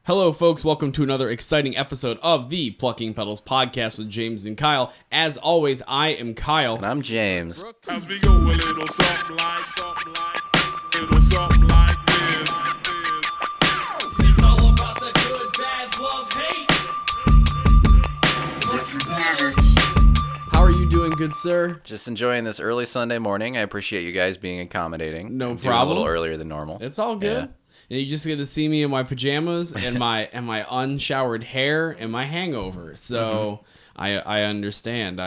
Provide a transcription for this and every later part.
Hello, folks. Welcome to another exciting episode of the Plucking Petals podcast with James and Kyle. As always, I am Kyle. And I'm James. As we go a little something like this. It's all about the good, bad, love, hate. How are you doing, good sir? Just enjoying this early Sunday morning. I appreciate you guys being accommodating. No I'm doing problem. A little earlier than normal. It's all good. And you just get to see me in my pajamas and my unshowered hair and my hangover. So I understand.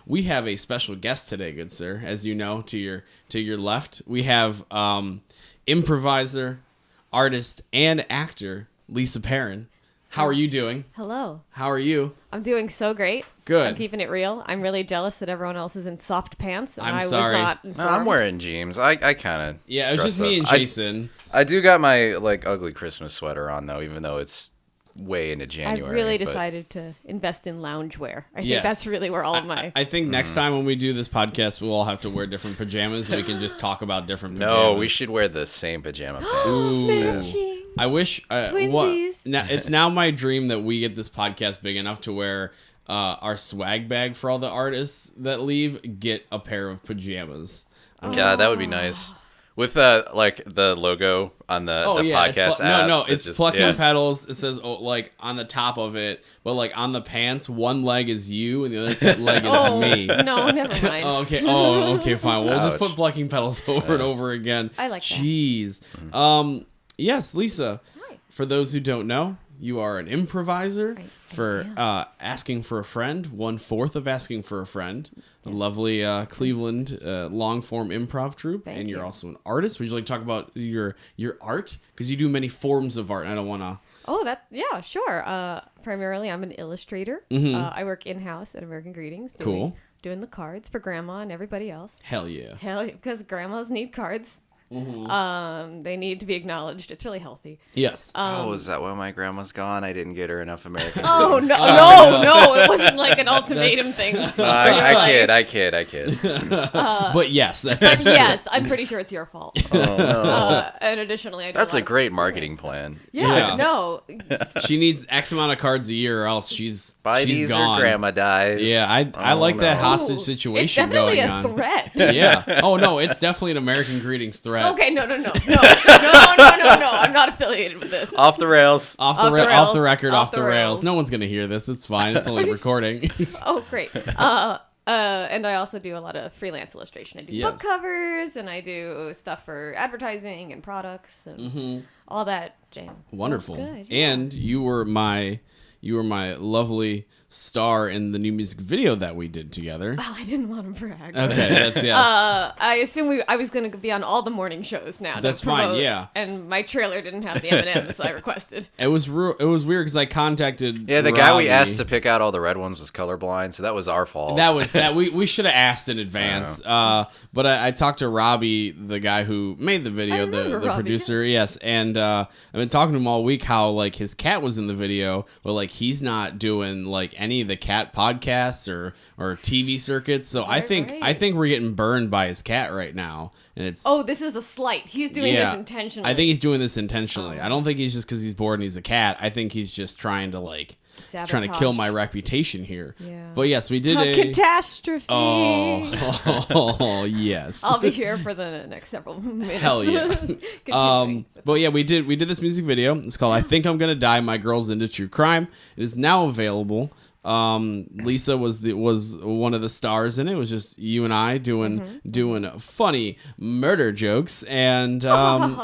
We have a special guest today, good sir. As you know, to your left, we have improviser, artist, and actor Lisa Perrin. How are you doing? Hello. How are you? I'm doing so great. Good. I'm keeping it real. I'm really jealous that everyone else is in soft pants. And I'm I sorry. was not No, informed. I'm wearing jeans. I kind of. Yeah, it was just me and Jason. I do got my ugly Christmas sweater on though, even though it's way into January. I've really but- decided to invest in loungewear. I think Yes. that's really where all of my... I think next time when we do this podcast, we'll all have to wear different pajamas and we can just talk about different pajamas. No, we should wear the same pajama pants. Ooh. Matching. I wish. Twinsies. Now, it's now my dream that we get this podcast big enough to where our swag bag for all the artists that leave get a pair of pajamas. God, that would be nice. With the logo on the podcast app. It's just- Plucking yeah. Petals. It says on the top of it, but on the pants, one leg is you and the other leg is me. No, never mind. Okay, fine. We'll just Ouch. put Plucking Petals over and over again. I like that. Jeez. Yes, Lisa. Hi. For those who don't know, you are an improviser I for am. Asking for a Friend, 1/4 of Asking for a Friend, a lovely Cleveland long-form improv troupe, Thank and you're you. also an artist. Would you like to talk about your art? Because you do many forms of art, and I don't want to... Oh, sure. Primarily, I'm an illustrator. I work in-house at American Greetings. Cool. Doing the cards for Grandma and everybody else. Hell yeah. Hell, because grandmas need cards. They need to be acknowledged. It's really healthy. Yes. Is that why my grandma's gone? I didn't get her enough American. Oh, greetings. no, it wasn't like an ultimatum thing. I kid. But yes, that's But actually yes, I'm pretty sure it's your fault. Oh, no. And additionally, I do That's a a lot great of marketing freelance plan. Yeah. No. she needs X amount of cards a year, or else she's These gone. or grandma dies. Yeah, I Oh, like that no. hostage It's situation definitely going a on. threat. Yeah. Oh no, it's definitely an American Greetings threat. Okay, no. I'm not affiliated with this. Off the rails. Off the record, off the rails. No one's gonna hear this. It's fine. It's only recording. Oh, great. And I also do a lot of freelance illustration. I do Yes. book covers, and I do stuff for advertising and products and all that jam. So Wonderful. it's good, yeah. And you were my lovely star in the new music video that we did together. Well, I didn't want to brag. Okay, that's yes. I assume I was going to be on all the morning shows now. That's to fine, promote, yeah. And my trailer didn't have the M&Ms I requested. It was weird because I contacted Yeah, the guy we Robbie. asked to pick out all the red ones was colorblind, so that was our fault. That was that we should have asked in advance. But I talked to Robbie, the guy who made the video, the remember Robbie, producer. Yes, and I've been talking to him all week how his cat was in the video, but he's not doing any of the cat podcasts or TV circuits. So I think we're getting burned by his cat right now, and it's. Oh, this is a slight. He's doing this intentionally. I think he's doing this intentionally. I don't think he's just because he's bored and he's a cat. I think he's just trying to he's trying to kill my reputation here. Yeah. But yes, we did a catastrophe. Oh, yes. I'll be here for the next several minutes. Hell yeah. Continuing. But yeah, we did this music video. It's called I Think I'm Gonna Die, My Girl's Into True Crime. It is now available. Lisa was one of the stars in it. It was just you and I doing funny murder jokes, and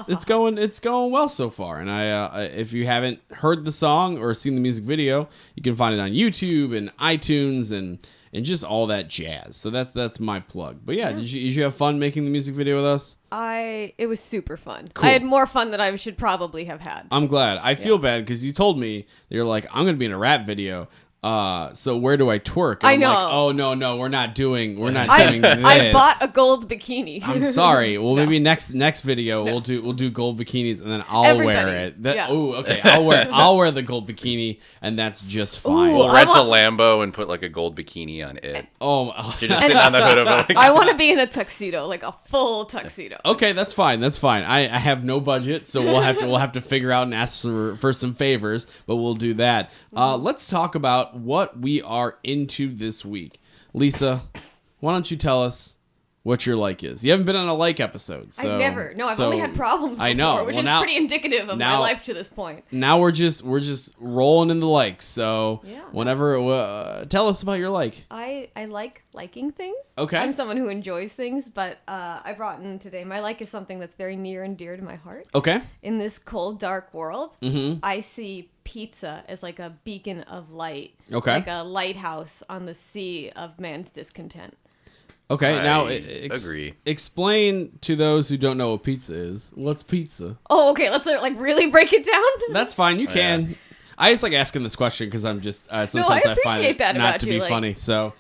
it's going well so far. And I if you haven't heard the song or seen the music video, you can find it on YouTube and iTunes and just all that jazz. So that's my plug. But yeah, did you have fun making the music video with us? It was super fun. Cool. I had more fun than I should probably have had. I'm glad. I feel bad because you told me you're like, I'm gonna be in a rap video. So where do I twerk? And I I'm know. Like, oh no, we're not doing this. I bought a gold bikini. I'm sorry. Well, No. maybe next video we'll do gold bikinis, and then I'll Everybody. wear it. Yeah. Oh, okay. I'll wear the gold bikini, and that's just fine. Ooh, We'll I rent a want- Lambo and put like a gold bikini on it. Oh, So you're just sitting on the hood of it. Like, I want to be in a tuxedo, like a full tuxedo. okay. That's fine. I have no budget, so we'll have to figure out and ask for some favors, but we'll do that. Let's talk about what we are into this week. Lisa, why don't you tell us what your like is? You haven't been on a like episode, so I've never. No, I've only had problems before, I know. which Well, is now- pretty indicative of my now- life to this point. Now we're just rolling in the likes. So Yeah. whenever tell us about your like. I like liking things. Okay. I'm someone who enjoys things, but I brought in today. My like is something that's very near and dear to my heart. Okay. In this cold, dark world, Mm-hmm. I see pizza as like a beacon of light. Okay. Like a lighthouse on the sea of man's discontent. Okay. I now agree. Explain to those who don't know what pizza is. What's pizza? Oh, okay. Let's like really break it down. That's fine. You can. I just like asking this question because I'm just sometimes I find appreciate it that not about to you, be like- funny. So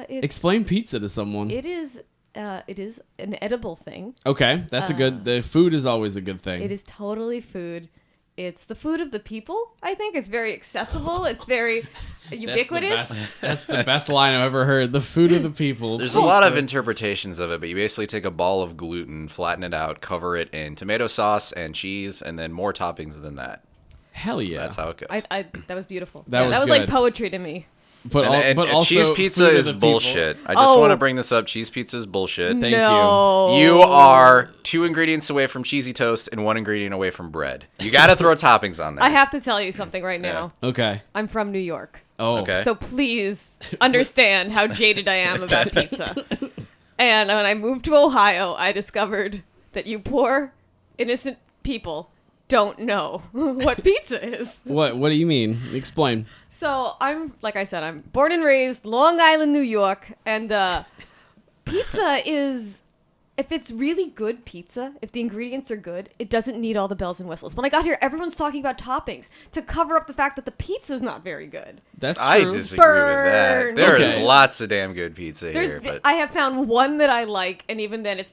explain pizza to someone. It is an edible thing. Okay, that's a good. The food is always a good thing. It is totally food. It's the food of the people. I think it's very accessible. It's very ubiquitous. That's the best line I've ever heard. The food of the people. There's a lot of interpretations of it, but you basically take a ball of gluten, flatten it out, cover it in tomato sauce and cheese, and then more toppings than that. Hell yeah. That's how it goes. That was beautiful. That was that was like good. poetry to me. But And also cheese pizza food of is the people. bullshit. I just Oh. want to bring this up. Cheese pizza is bullshit. Thank no. You are 2 ingredients away from cheesy toast and 1 ingredient away from bread. You got to throw toppings on there. I have to tell you something right now. Okay. I'm from New York. Oh. Okay. So please understand how jaded I am about pizza. And when I moved to Ohio, I discovered that you poor, innocent people don't know what pizza is. What do you mean? Explain. So like I said, I'm born and raised Long Island, New York, and pizza is, if it's really good pizza, if the ingredients are good, it doesn't need all the bells and whistles. When I got here, everyone's talking about toppings to cover up the fact that the pizza's not very good. That's true. I disagree with Burn. that. There is Okay. lots of damn good pizza here, but I have found one that I like, and even then, it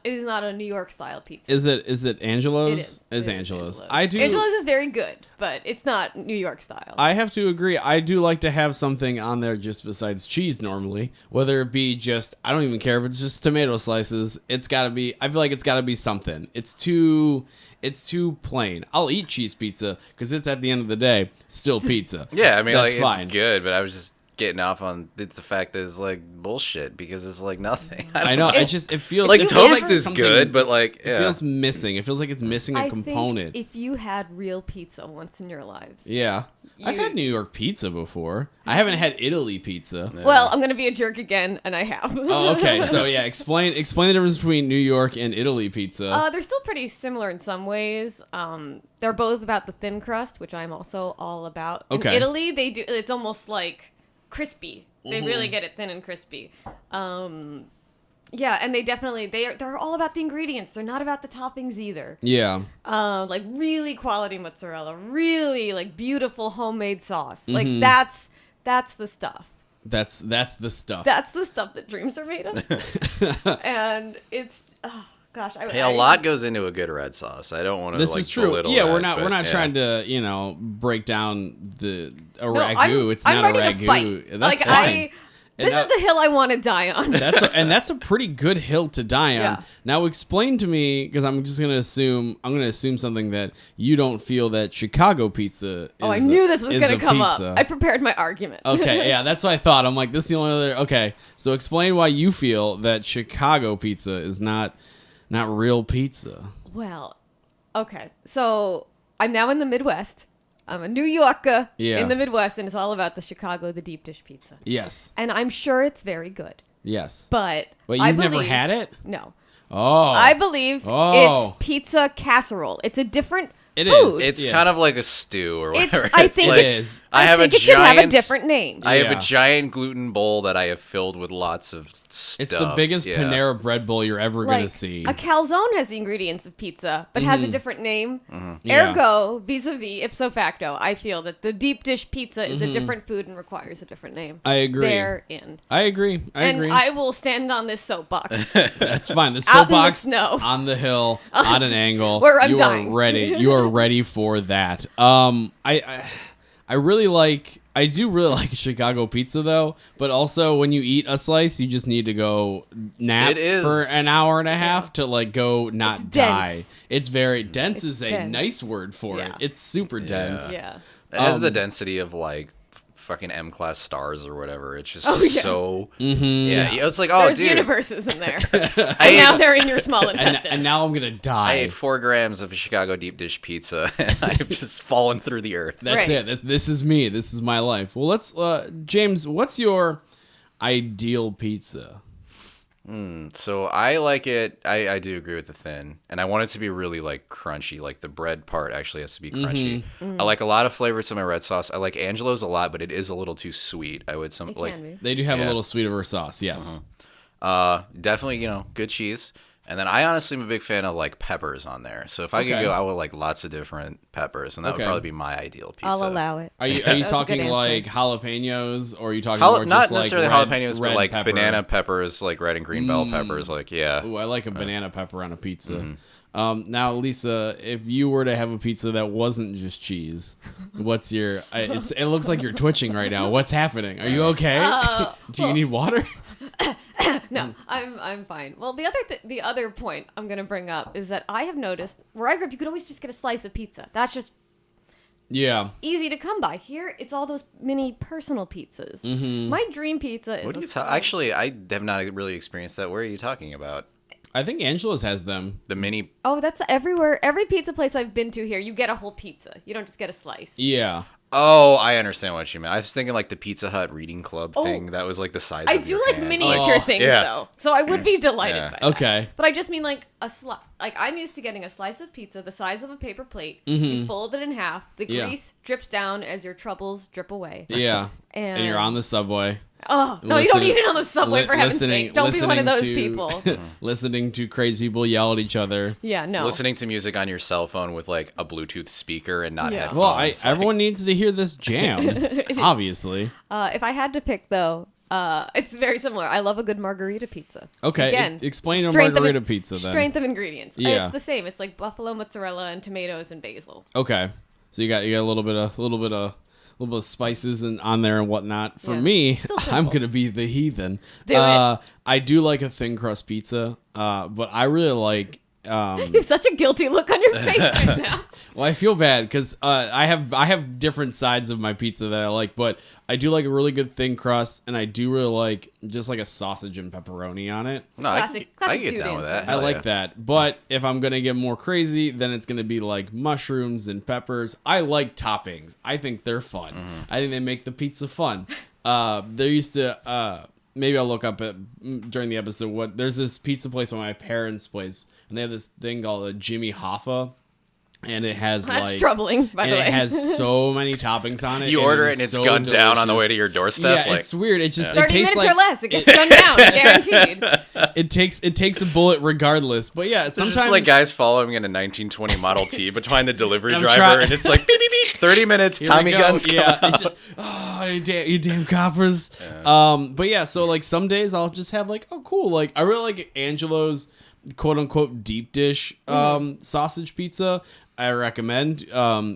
is not a New York style pizza. Is it Angelo's? It is. It's It is Angelo's. I do. Angelo's is very good, but it's not New York style. I have to agree. I do like to have something on there just besides cheese normally. Whether it be just, I don't even care if it's just tomato slices. It's got to be, I feel like it's got to be something. It's too plain. I'll eat cheese pizza because it's at the end of the day still pizza. yeah, I mean, That's like fine. it's good, but I was just getting off on the fact that it's like bullshit because it's like nothing. I know. It- It feels Like it feels toast is something- good, but like it yeah. feels missing. It feels like it's missing a I component. think if you had real pizza once in your lives. Yeah. I've You- had New York pizza before. I haven't had Italy pizza. Well, I'm gonna be a jerk again, and I have. Oh, okay. So yeah, explain the difference between New York and Italy pizza. They're still pretty similar in some ways. They're both about the thin crust, which I'm also all about. Okay. In Italy, they do. It's almost like crispy. They Mm-hmm. really get it thin and crispy. Yeah, and they're all about the ingredients. They're not about the toppings either. yeah. Like really quality mozzarella, really like beautiful homemade sauce. Mm-hmm. Like that's the stuff. That's the stuff. That's the stuff that dreams are made of. And it's gosh, Hey, a lot goes into a good red sauce. I don't want to This like is true. belittle Yeah, that, we're not but, yeah. trying to break down a ragu. It's I'm not a ready ragu. to fight. That's like fine. this is the hill I want to die on. That's a pretty good hill to die on. Yeah. Now explain to me, because I'm gonna assume something that you don't feel that Chicago pizza. I knew this was gonna come up. pizza. I prepared my argument. Okay, yeah, that's what I thought. I'm like, this is the only other. Okay, so explain why you feel that Chicago pizza is not real pizza. Well, okay. So I'm now in the Midwest. I'm a New Yorker in the Midwest, and it's all about the Chicago, the deep dish pizza. Yes. And I'm sure it's very good. Yes. But Wait, I you've never believe- had it? No. Oh. I believe Oh. it's pizza casserole. It's a different It food. is. It's Yeah. kind of like a stew or It's- whatever. I It's think like it is. I have think a it should have a giant- different name. I have Yeah. a giant gluten bowl that I have filled with lots of stuff. It's the biggest yeah. Panera bread bowl you're ever gonna see. A calzone has the ingredients of pizza, but has a different name. Yeah. Ergo, vis-a-vis, ipso facto, I feel that the deep dish pizza is a different food and requires a different name. I agree. Therein. I agree. I And agree. I will stand on this soapbox. That's fine. The Out in the soapbox snow. on the hill, on an angle. Where I'm you dying. are ready. You are ready for that. I really like. I do really like Chicago pizza though, but also when you eat a slice, you just need to go nap It is- for an hour and a half to like go not It's die. dense. It's very dense. Is a dense. nice word for it. Yeah. It's super dense. Yeah. It has the Um, density of like fucking M-class stars or whatever. It's just Oh, yeah. so. Mm-hmm. Yeah, it's like, oh, There's dude. universes in there. I and now ate, they're in your small And, intestine. and now I'm gonna I die. ate 4 grams of Chicago deep dish pizza, and I've just fallen through the earth. That's Right. it. This is me. This is my life. Well, let's, James, what's your ideal pizza? So I like it. I do agree with the thin, and I want it to be really like crunchy. Like the bread part actually has to be crunchy. I like a lot of flavors to my red sauce. I like Angelo's a lot, but it is a little too sweet. I would It like can be. They do have a Yeah. little sweet of her sauce, yes. definitely good cheese. And then I honestly am a big fan of like peppers on there. So if I could Okay. go, I would like lots of different peppers, and that Okay. would probably be my ideal pizza. I'll allow it. Are you That was a good talking answer. like jalapenos, or are you talking more Not just necessarily like jalapenos, red but like pepper? banana peppers, like red and green bell peppers. Like Ooh, I like a banana pepper on a pizza. Mm-hmm. Now, Lisa, if you were to have a pizza that wasn't just cheese, what's your? It looks like you're twitching right now. What's happening? Are you okay? Do you need water? No, I'm fine. Well, the other point I'm gonna bring up is that I have noticed where I grew up, you could always just get a slice of pizza. That's just Yeah. easy to come by. Here, it's all those mini personal pizzas. My dream pizza is what are a you slice. Actually, I have not really experienced that. Where are you talking about? I think Angela's has them. The mini. Oh, that's everywhere. Every pizza place I've been to here, you get a whole pizza. You don't just get a slice. Yeah. Oh, I understand what you meant. I was thinking like the Pizza Hut reading club Oh. thing. That was like the size. I of do your like hand. miniature Oh, things yeah. though, so I would be delighted Yeah. by that. Okay. But I just mean like a slice. Like I'm used to getting a slice of pizza the size of a paper plate. You fold it in half. The Yeah. grease drips down as your troubles drip away. Yeah. And you're on the subway. Oh no, you don't Listening- eat it on the subway for heaven's listening- sake. Don't be one of those listening to- people. listening to crazy people yell at each other. Yeah, no. Listening to music on your cell phone with like a Bluetooth speaker and not Yeah. headphones. Well, like- everyone needs to hear this jam, obviously. If I had to pick though, it's very similar. I love a good margarita pizza. Okay, Again, explain a strength of margarita in- pizza then. Strength of ingredients. Yeah. It's the same. It's like buffalo mozzarella and tomatoes and basil. Okay, so you got a little bit of spices and on there and whatnot. For Yeah. me, Still I'm simple. gonna be the heathen. Do it. I do like a thin crust pizza, but I really like. You have such a guilty look on your face right now. Well, I feel bad because I have different sides of my pizza that I like, but I do like a really good thin crust, and I do really like just like a sausage and pepperoni on it. no, Classic I can get dude down with answer. that. I Hell like yeah. that. But if I'm going to get more crazy, then it's going to be like mushrooms and peppers. I like toppings. I think they're fun. I think they make the pizza fun. There used to, maybe I'll look up during the episode, there's this pizza place on my parents' place, and they have this thing called a Jimmy Hoffa. And it has That's like troubling, by the way. it has so many toppings on it. You order is it and it's so gunned down on the delicious. way to your doorstep. Yeah, like, it's weird. It just it 30 tastes minutes like or less, it gets gunned down, guaranteed. it takes a bullet regardless. But yeah, There's sometimes just like guys following in a 1920 Model T behind the delivery I'm driver, try- and it's like beep beep beep. 30 minutes. Here we Tommy go. guns. Yeah, come it's out. just you damn coppers. But yeah, so like some days I'll just have like, oh cool, like I really like Angelo's quote unquote deep dish sausage pizza. I recommend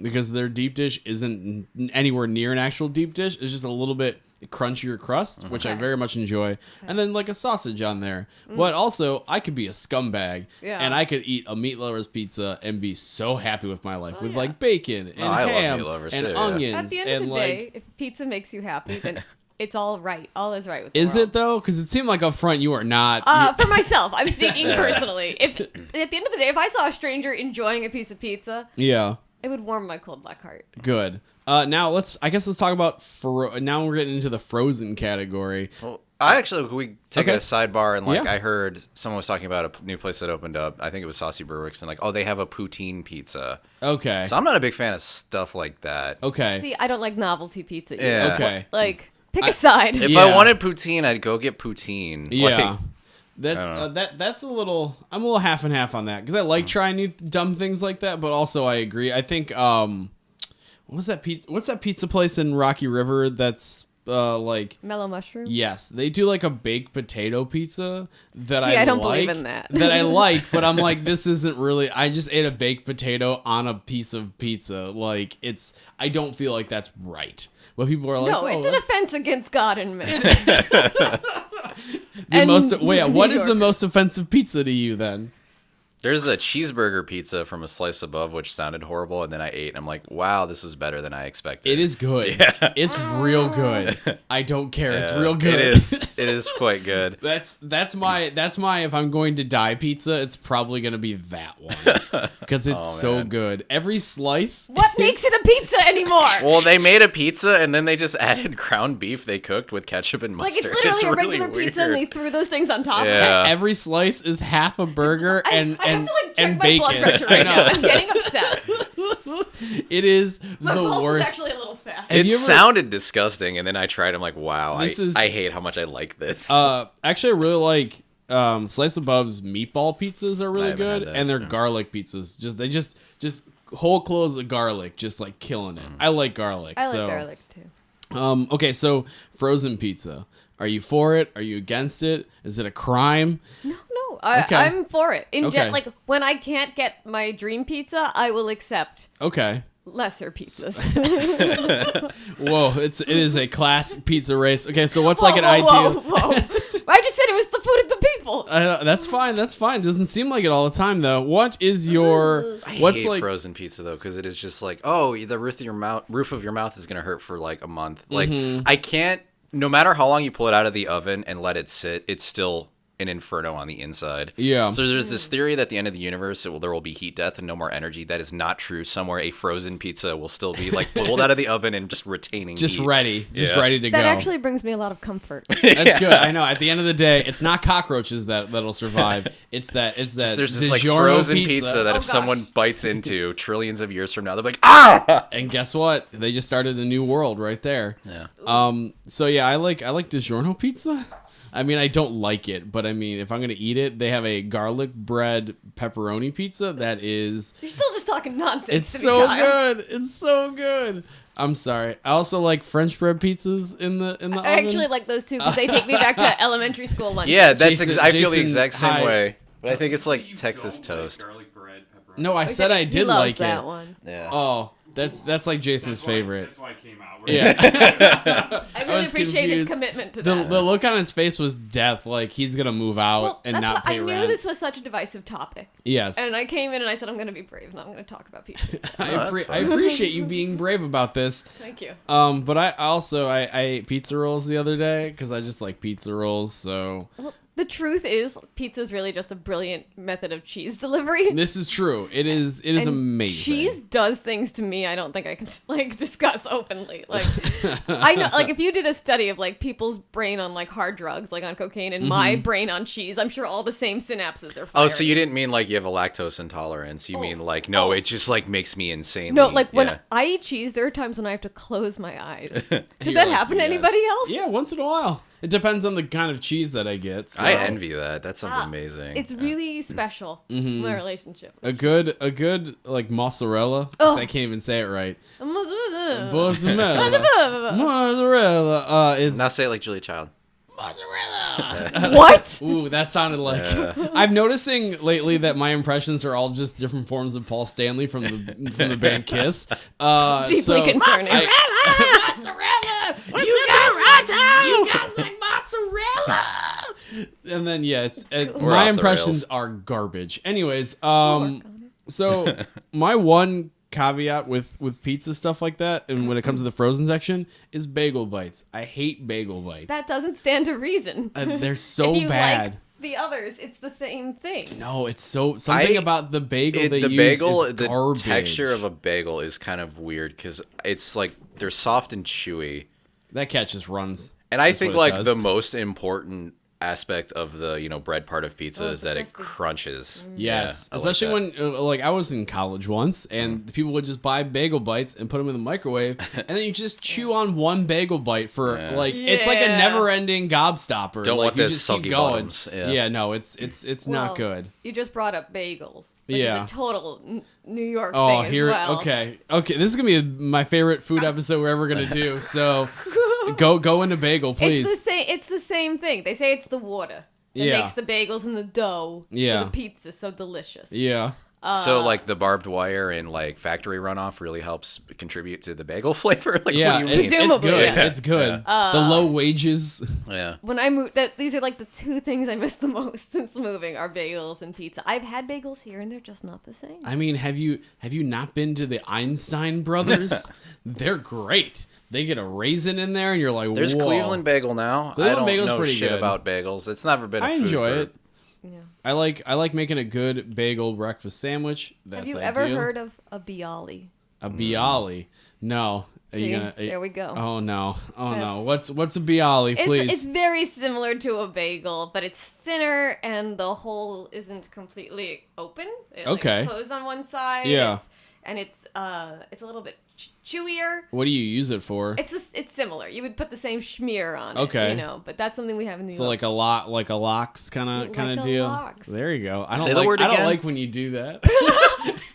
because their deep dish isn't anywhere near an actual deep dish. It's just a little bit crunchier crust, which I Okay. very much enjoy, and then like a sausage on there. But also, I could be a scumbag, Yeah. and I could eat a meat lover's pizza and be so happy with my life with yeah. like bacon and I love ham meat lovers and too, yeah. onions At the end and of the like. day, if pizza makes you happy, then it's all right. All is right with the Is world. it though? Because it seemed like up front you are not. For myself, I'm speaking personally. If at the end of the day, if I saw a stranger enjoying a piece of pizza, Yeah, it would warm my cold black heart. good. Now let's talk about now we're getting into the frozen category. Well, I actually, we take Okay. a sidebar and like Yeah. I heard someone was talking about a new place that opened up. I think it was Saucy Berwick's and like, oh, they have a poutine pizza. Okay. So I'm not a big fan of stuff like that. Okay. See, I don't like novelty pizza. Either. Yeah. Okay. Like, pick a side. If Yeah. I wanted poutine, I'd go get poutine. Yeah. Like, That's I don't that's a little. I'm a little half and half on that because I like trying new dumb things like that, but also I agree. I think what's that pizza place in Rocky River that's like Mellow mushroom. yes, they do like a baked potato pizza that See, I don't like, believe in that. that I like, but I'm like this isn't really. I just ate a baked potato on a piece of pizza. Like I don't feel like that's right. But people are like, No, oh, it's an offense against God and man. the most. and Wait, New what is the Yorkers. most offensive pizza to you then? there's a cheeseburger pizza from A Slice Above, which sounded horrible, and then I ate, and I'm like, wow, this is better than I expected. It is good. Yeah. It's real good. I don't care. It's Yeah, real good. It is. It is quite good. That's my if I'm going to die pizza, it's probably gonna be that one because it's Oh, so man. good. Every slice. What makes it a pizza anymore? Well, they made a pizza and then they just added ground beef they cooked with ketchup and Like, mustard. it's literally a really regular pizza and they weird. threw those things on top of it. Yeah. Every slice is half a burger and I have and to like check and my bacon. blood pressure I right now. know. I'm getting upset. It is My the pulse worst. is actually a little fast. Have It you ever- sounded disgusting, and then I tried. I'm like, wow, This is- I hate how much I like this. Actually, I really like Slice Above's meatball pizzas are really I haven't had good, that, and their yeah. garlic pizzas just whole cloves of garlic, just like killing it. I like garlic. I like so. garlic too. Okay, so frozen pizza. Are you for it? Are you against it? Is it a crime? No, Okay. I'm for it. Okay. Like when I can't get my dream pizza, I will accept Okay. lesser pizzas. Whoa, it is a class pizza race. Okay, so what's like an ideal? Whoa. I just said it was the food of the people. That's fine. That's fine. Doesn't seem like it all the time though. What is your? I What's hate like? frozen pizza though, because it is just like, oh, the roof of your mouth is gonna hurt for like a month. Like Mm-hmm. I can't. No matter how long you pull it out of the oven and let it sit, it's still an inferno on the inside. Yeah. So there's this theory that at the end of the universe, there will be heat death and no more energy. That is not true. Somewhere a frozen pizza will still be like pulled out of the oven and just retaining Just heat. ready. Just Yeah. ready to That go. actually brings me a lot of comfort. That's good. I know. At the end of the day, it's not cockroaches that'll survive. It's that Just there's this like DiGiorno frozen pizza that Oh, if gosh. someone bites into trillions of years from now, they're like, ah! And guess what? They just started a new world right there. Yeah. So yeah, I like DiGiorno pizza. I mean, I don't like it, but I mean, if I'm gonna eat it, they have a garlic bread pepperoni pizza that is. You're still just talking nonsense. It's to me, so Kyle. good. It's so good. I'm sorry. I also like French bread pizzas in the oven. I actually like those too because they take me back to elementary school lunch. Yeah, that's Jason- I feel the Jason, exact same hi. way. But I think it's like Texas toast. Garlic bread, pepperoni. No, I said I He did loves like that it. one. Yeah. Oh, that's like Jason's favorite. That's why it came out. Yeah. I really was appreciate his confused. commitment to The that. look on his face was death, like he's gonna move out Well, and that's not why pay I knew rent. this was such a divisive topic. Yes, And I came in and I said, I'm going to be brave and I'm going to talk about pizza. that's I appreciate you being brave about this. Thank you. But I ate pizza rolls the other day because I just like pizza rolls. So Well, the truth is, pizza is really just a brilliant method of cheese delivery. this is true. It is And amazing. Cheese does things to me I don't think I can like discuss openly. Like I know, like if you did a study of like people's brain on like hard drugs, like on cocaine, and my brain on cheese, I'm sure all the same synapses are firing. Oh, so you didn't mean like you have a lactose intolerance. You mean like, no, it just like makes me insane. No, like when yeah. I eat cheese, there are times when I have to close my eyes. Does You're that like, happen to yes. anybody else? Yeah, once in a while. It depends on the kind of cheese that I get. So. I envy that. That sounds Ah, amazing. It's really special, my relationship. a good like mozzarella. Oh. I can't even say it right. Mozzarella. Mozzarella. It's Now say it like Julia Child. What? ooh, that sounded like. I'm noticing lately that my impressions are all just different forms of Paul Stanley from the band Kiss. Deeply so concerning. mozzarella. You guys like mozzarella. And then yeah, We're my off the impressions rails. are garbage. Anyways, work on so my one caveat with pizza stuff like that, and when it comes to the frozen section, is bagel bites. I hate bagel bites. That doesn't stand to reason. They're so if you bad. like the others, it's the same thing. No, it's something about the bagel they the use bagel, is the garbage. texture of a bagel is kind of weird because it's like they're soft and chewy. that cat just runs. And I That's think what it like does. the most important aspect of the bread part of pizza Oh, is it's the that it crispy. crunches. Yes, Yeah, I like especially that. when like I was in college once, and people would just buy bagel bites and put them in the microwave, and then you just chew on one bagel bite for Yeah. like it's like a Yeah. never-ending gobstopper. Don't like, want you those just keep soggy going. bottoms. Yeah. Yeah, no, it's not Well, good. You just brought up bagels. Which Yeah. is a total New York Oh, thing here. as well. Okay. This is gonna be my favorite food episode we're ever gonna do. So go into bagel, please. It's the same thing. They say it's the water that Yeah. makes the bagels and the dough Yeah. for the pizza so delicious. Yeah. So like the barbed wire and like factory runoff really helps contribute to the bagel flavor. Like Yeah, what do you mean? it's Presumably, good. yeah. It's good. The low wages. Yeah. When I moved, these are like the two things I miss the most since moving are bagels and pizza. I've had bagels here and they're just not the same. I mean, have you not been to the Einstein brothers? They're great. They get a raisin in there, and you're like, There's whoa. Cleveland bagel now. Cleveland I don't bagel's know pretty shit good. about bagels. It's never been a I food enjoy group. it. Yeah. I like making a good bagel breakfast sandwich. That's Have you ideal. ever heard of a bialy? A bialy? No. Are you See? gonna? There we go. Oh no! Oh no! That's- What's a bialy? Please. It's very similar to a bagel, but it's thinner and the hole isn't completely open. Okay. It's closed on one side. Yeah. It's a little bit chewier. What do you use it for? It's similar. You would put the same schmear on Okay. it, but that's something we have in New So York. like a lox kind Like of a deal. lox. There you go. I Say don't the like word I don't again. like when you do that.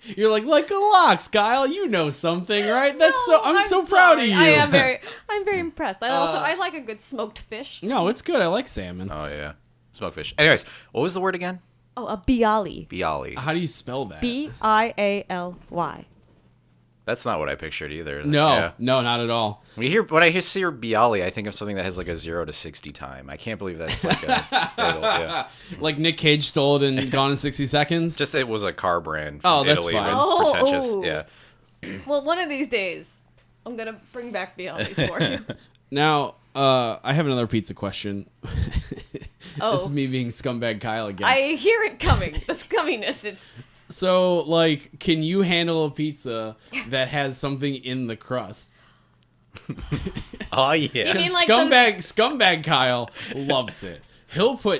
You're like a lox, Kyle. You know something, right? That's No, I'm so proud of sorry. you. I'm very impressed. I like a good smoked fish. No, it's good. I like salmon. Oh yeah, smoked fish. Anyways, what was the word again? Oh, a bialy. Bialy. How do you spell that? Bialy. That's not what I pictured either. No, Yeah. no, not at all. When I see bialy, I think of something that has like a 0 to 60 time. I can't believe that's like a bagel. Yeah. Like Nick Cage stole it and Gone in 60 Seconds. Just it was a car brand Oh, from that's Italy. fine. It's Oh, pretentious. oh. Yeah. Well, one of these days, I'm gonna bring back bialys for you. Now, I have another pizza question. Oh. This is me being scumbag Kyle again. I hear it coming. The scumminess. It's So, like, can you handle a pizza that has something in the crust? Oh yeah. You mean like Scumbag Kyle loves it.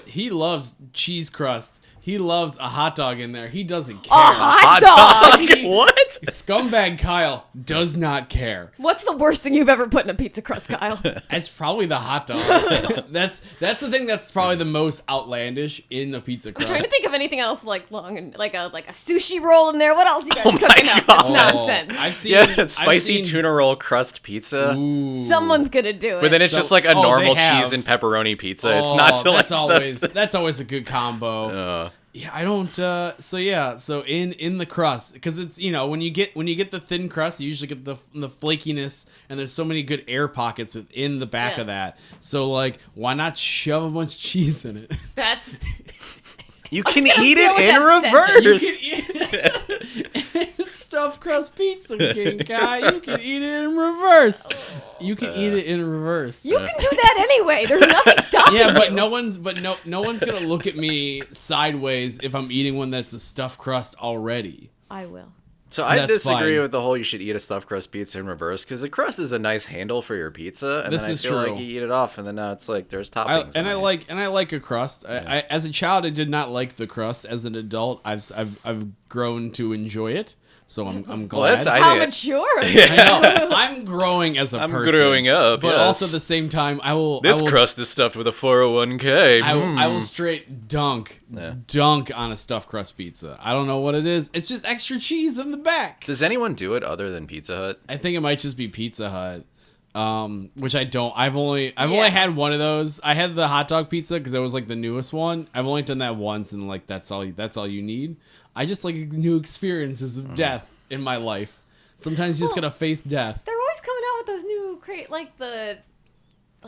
He loves cheese crust. He loves a hot dog in there. He doesn't care. hot dog. What? Scumbag Kyle does not care. What's the worst thing you've ever put in a pizza crust, Kyle? It's probably the hot dog. that's the thing that's probably the most outlandish in the pizza crust. I'm trying to think of anything else like long and like a sushi roll in there. What else you guys Oh my cooking up? That's God. nonsense. I've seen Yeah, spicy I've seen, tuna roll crust pizza. Ooh. Someone's gonna do it. But then it's So- just like a oh, normal they have. cheese and pepperoni pizza. It's Oh, not to like that's always a good combo. Yeah, I don't. So in the crust, because it's when you get the thin crust, you usually get the flakiness, and there's so many good air pockets within the back of Yes. that. So like, why not shove a bunch of cheese in it? That's You can gonna eat deal it with in that reverse. Stuffed crust pizza, King Kai. You can eat it in reverse. You can eat it in reverse. you can do that anyway. There's nothing stopping Yeah, but you. no one's gonna look at me sideways if I'm eating one that's a stuffed crust already. I will. So I That's disagree fine. with the whole you should eat a stuffed crust pizza in reverse because the crust is a nice handle for your pizza, and This then I is feel true. like you eat it off, and then now it's like there's toppings. I in like a crust. I as a child I did not like the crust. As an adult, I've grown to enjoy it. So I'm glad. Well, that's How think- mature. I know. I'm growing as a I'm person. growing up, but yes. also at the same time, I will. This I will, crust is stuffed with a 401k. I will straight dunk on a stuffed crust pizza. I don't know what it is. It's just extra cheese in the back. Does anyone do it other than Pizza Hut? I think it might just be Pizza Hut. Which I don't. I've only had one of those. I had the hot dog pizza because it was like the newest one. I've only done that once, and like that's all you need. I just like new experiences of death in my life. Sometimes you just gotta face death. They're always coming out with those new like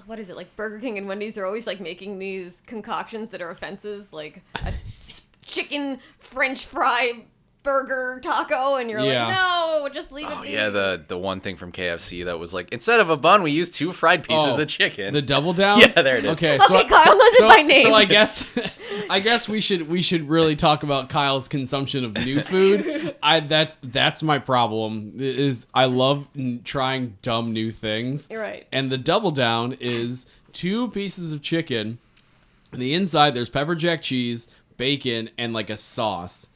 what is it, like Burger King and Wendy's? They're always like making these concoctions that are offenses, like a chicken French fry burger taco, and you're Yeah. like, no, just leave it. Oh be. yeah, the one thing from KFC that was like instead of a bun, we used 2 fried pieces of chicken. The double down. Yeah, there it is. Okay, Okay, Kyle knows it by name. So I guess we should really talk about Kyle's consumption of new food. That's my problem. Is I love trying dumb new things. You're right. And the double down is 2 pieces of chicken. On the inside, there's pepper jack cheese, bacon, and like a sauce.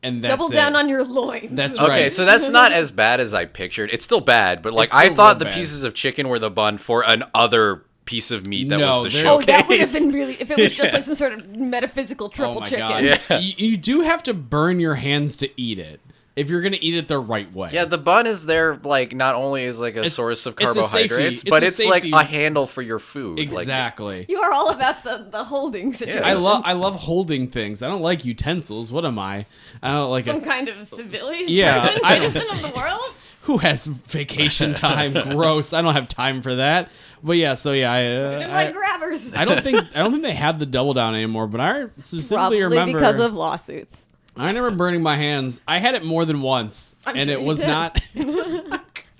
And that's Double down it. on your loins. That's Okay, right. so that's not as bad as I pictured. It's still bad, but like It's still I thought real the bad. pieces of chicken were the bun for an other piece of meat that No, was the there's- Oh, showcase. that would have been really. If it was just like some sort of metaphysical triple Oh my chicken. god! Yeah. You do have to burn your hands to eat it if you're gonna eat it the right way. Yeah, the bun is there like not only as like a source of it's a safety- carbohydrates, it's but a it's like safety- a handle for your food. Like, exactly. You are all about the holding situation. I love holding things. I don't like utensils. What am I? I don't like Some a, kind of civilian Yeah, person, I don't- citizen of the world. who has vacation time. Gross. I don't have time for that. But yeah, so yeah, And like grabbers. I don't think they have the double down anymore. But I specifically Probably remember because of lawsuits. I remember burning my hands. I had it more than once, I'm and sure it you was did. not.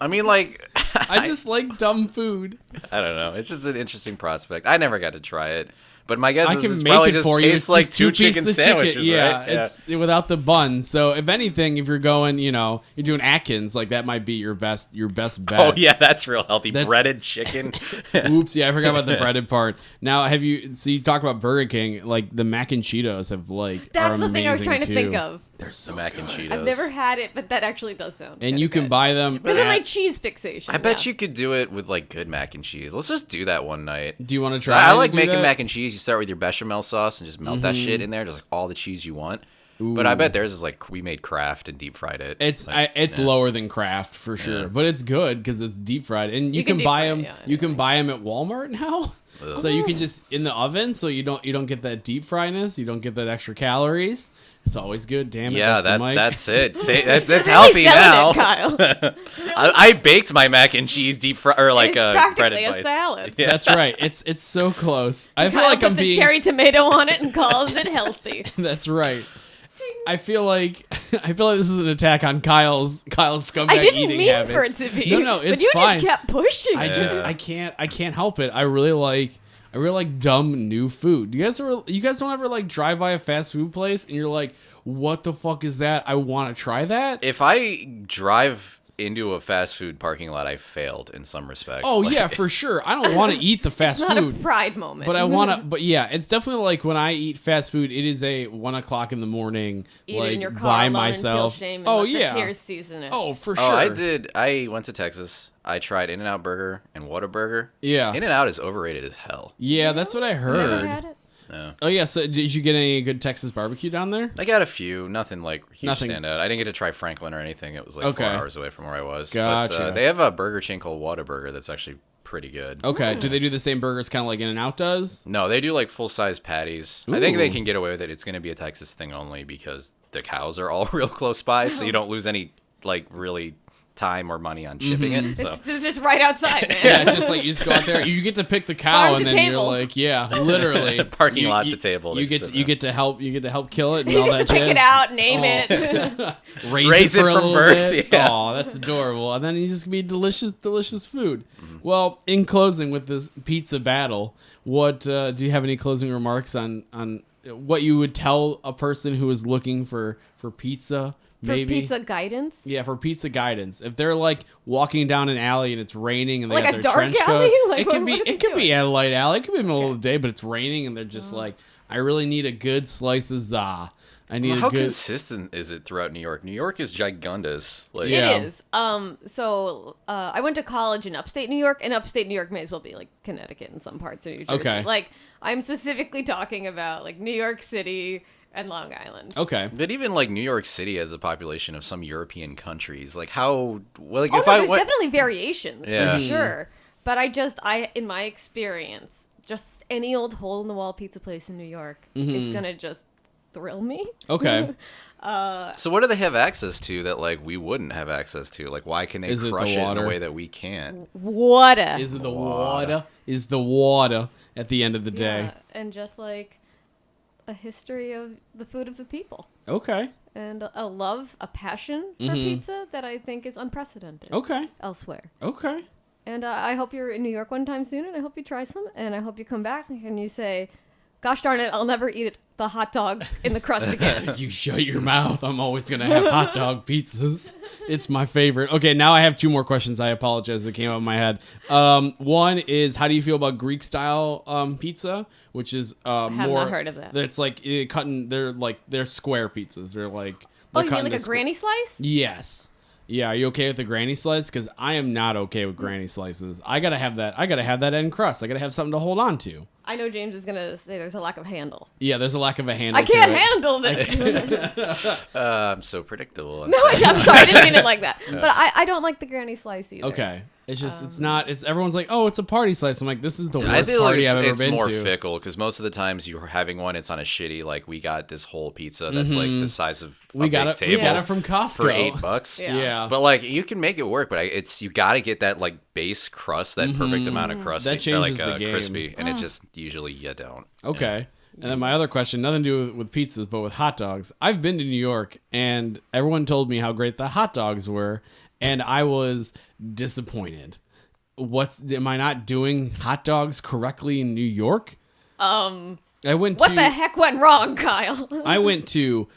I mean, like I just like dumb food. I don't know. It's just an interesting prospect. I never got to try it, but my guess I is can it's make probably it just for you. tastes It's like just 2 pieces chicken of sandwiches, yeah, right? it's without the bun. So if anything, if you're going, you're doing Atkins, like that might be your best bet. Oh yeah, that's real healthy. That's- Breaded chicken. Oops, yeah, I forgot about the breaded part. Now, so you talk about Burger King, like the mac and Cheetos have like That's are the thing I was amazing, trying to too. think of. They're so Mac and good. Cheetos. I've never had it, but that actually does sound. And kinda you can good. buy them. Because of my at- cheese fixation. I bet yeah. you could do it with like good mac and cheese. Let's just do that one night. Do you want to So try? I to like do making that? mac and cheese. You start with your bechamel sauce and just melt that shit in there, just like all the cheese you want. But I bet theirs is like we made Kraft and deep fried it. It's like, it's lower than Kraft for sure, Yeah. but it's good because it's deep fried, and you can can deep buy fry it, them. yeah, You can anyway. buy them at Walmart now, Ugh. so you can just in the oven, so you don't get that deep fryness. You don't get that extra calories. It's always good. Damn it. Yeah, that's the mic. that's it. It's Really healthy selling now. it, Kyle. I baked my mac and cheese deep fry or like It's breaded practically a bites. salad. Yeah. That's right. It's so close. I feel Kyle like I'm puts being. a cherry tomato on it and calls it healthy. That's right. I feel like this is an attack on Kyle's scumbag I didn't eating mean habits. for it to be. No, it's but you fine. just kept pushing. I can't help it. I really like dumb new food. You guys don't ever like drive by a fast food place and you're like, what the fuck is that? I want to try that. If I drive into a fast food parking lot, I failed in some respect. Oh Like, yeah, for sure. I don't want to eat the fast It's not food. a pride moment. But I want to, but yeah, it's definitely like when I eat fast food, it is a 1 o'clock in the morning, Eat like it in your car by alone myself. and feel shame and Oh let yeah. the tears season it. Oh, for sure. Oh, I did. I went to Texas. I tried In-N-Out Burger and Whataburger. Yeah. In-N-Out is overrated as hell. Yeah, that's what I heard. Never had it. No. Oh yeah, so did you get any good Texas barbecue down there? I got a few, nothing like huge Nothing. standout. I didn't get to try Franklin or anything. It was like Okay. 4 hours away from where I was. Gotcha. But they have a burger chain called Whataburger that's actually pretty good. Okay, do they do the same burgers kind of like In-N-Out does? No, they do like full-size patties. I think they Ooh. can get away with it. It's going to be a Texas thing only because the cows are all real close by, so you don't lose any like really time or money on shipping it. So It's just right outside, man. Yeah, it's just like you just go out there, you get to pick the cow, Farm and to then table. you're like, yeah, literally, Parking lot to table, You they get sit to, you there. get to help kill it. And You all get to that pick jazz. it out, name Oh. it. Raise it for a from little birth, bit. yeah. Oh, that's adorable. And then you just be delicious food. Mm-hmm. Well, in closing with this pizza battle, what do you have any closing remarks on what you would tell a person who is looking for pizza? For Maybe pizza guidance. Yeah, for pizza guidance. If they're like walking down an alley and it's raining and they Like got a their dark trench coat, alley? Like, it could what be are they it could be doing? a light alley. It could be in the middle of the day, but it's raining and they're just like, I really need a good slice of za. I need how a good. consistent is it throughout New York? New York is gigundous. Like, Yeah. It is. So I went to college in upstate New York, and upstate New York may as well be like Connecticut in some parts of New Jersey. Okay. Like I'm specifically talking about like New York City and Long Island. Okay. But even like New York City has a population of some European countries. Like how? Well, like Oh, if no, I there's went, definitely variations Yeah. for sure. But I in my experience, just any old hole in the wall pizza place in New York is gonna just thrill me. Okay. so what do they have access to that like we wouldn't have access to? Like why can they Is it the crush it in water? a way that we can't? What a Is it the water? Is the water at the end of the day? yeah, and just like a history of the food of the people. Okay. And a love, a passion for Mhm. pizza that I think is unprecedented Okay. elsewhere. Okay. And I hope you're in New York one time soon, and I hope you try some, and I hope you come back and you say, gosh darn it, I'll never eat it the hot dog in the crust again. You shut your mouth. I'm always going to have hot dog pizzas. It's my favorite. Okay, now I have 2 more questions. I apologize. It came out of my head. One is, how do you feel about Greek style pizza, which is have more. not heard of that. It's like cutting. They're square pizzas. They're like. Oh, They're you mean like a granny slice? Yes. Yeah, are you okay with the granny slice? Because I am not okay with granny slices. I gotta have that. I gotta have that end crust. I gotta have something to hold on to. I know James is gonna say there's a lack of handle. Yeah, there's a lack of a handle. I can't to it. handle this. I'm so predictable. No, I'm sorry, I didn't mean it like that. But I don't like the granny slice either. Okay. It's just, it's not, it's, everyone's like, oh, it's a party slice. I'm like, this is the I worst feel like party I've ever it's been more to. fickle because most of the times you're having one, it's on a shitty, like we got this whole pizza that's like the size of We a got big it. table We got it from Costco for $8. Yeah. Yeah. But like you can make it work, but it's you got to get that like base crust, that perfect amount of crust, That changes like the game. crispy, and it just usually you don't. Okay. And then my other question, nothing to do with pizzas, but with hot dogs. I've been to New York, and everyone told me how great the hot dogs were, and I was disappointed. Am I not doing hot dogs correctly in New York? I went What to, the heck went wrong, Kyle? I went to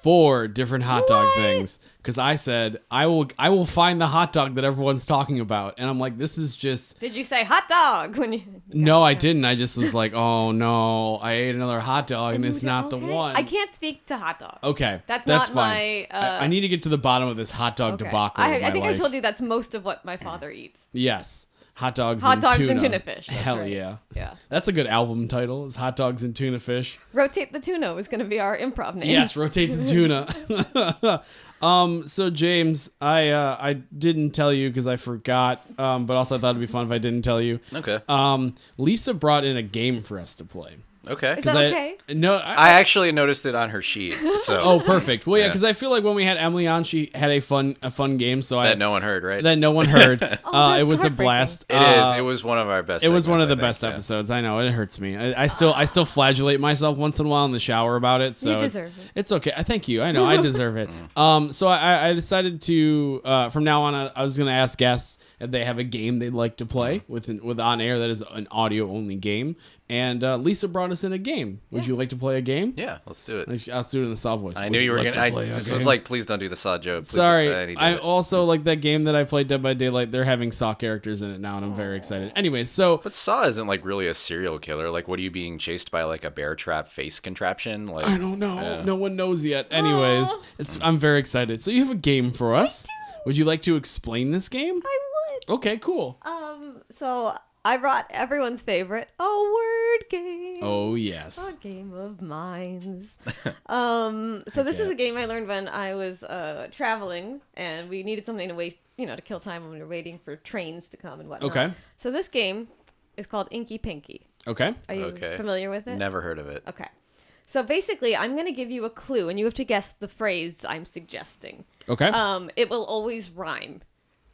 4 different hot dog things because I said I will find the hot dog that everyone's talking about, and I'm like, this is just. Did you say hot dog when you? No, I didn't. I just was like, oh no, I ate another hot dog and it's not the Okay. one. I can't speak to hot dogs. Okay, That's that's not fine. my, I need to get to the bottom of this hot dog Okay. debacle. Of my I think I life. told you that's most of what my father eats. Yes, hot dogs. Hot and dogs tuna. and tuna fish. That's Hell right. yeah. Yeah. That's a good album title. Is hot dogs and tuna fish. Rotate the tuna was going to be our improv name. Yes, rotate the tuna. So James, I didn't tell you because I forgot. But also I thought it'd be fun if I didn't tell you. Okay. Lisa brought in a game for us to play. Okay. Is that okay? No, I actually noticed it on her sheet. So Oh, perfect. Well, yeah, Yeah. because I feel like when we had Emily on, she had a fun game. So that no one heard, right? that no one heard. that's It was a heartbreaking. blast. It is. It was one of our best. It was one of the segments, best I think, episodes. I know it hurts me. I still flagellate myself once in a while in the shower about it. So You deserve it. It's okay. Thank you. I know I deserve it. So I decided to from now on I was gonna ask guests if they have a game they'd like to play with on air that is an audio only game. And Lisa brought us in a game. Would you like to play a game? Yeah, let's do it. I'll do it in the soft voice. I Would knew you were like gonna. to play a This game? was like, please don't do the saw joke. Please, Sorry, I need to I do it. also like that game that I played, Dead by Daylight. They're having Saw characters in it now, and I'm very excited. Anyway, so But Saw isn't like really a serial killer. Like, what are you being chased by? Like a bear trap face contraption? Like I don't know. Yeah. No one knows yet. Anyways, I'm very excited. So you have a game for us. Would you like to explain this game? I would. Okay, cool. So I brought everyone's favorite, a word game. Oh yes. A game of minds. So this is a game I learned when I was traveling, and we needed something to waste, to kill time when we were waiting for trains to come and whatnot. Okay. So this game is called Inky Pinky. Okay. Are you Okay. familiar with it? Never heard of it. Okay. So basically, I'm going to give you a clue, and you have to guess the phrase I'm suggesting. Okay. It will always rhyme.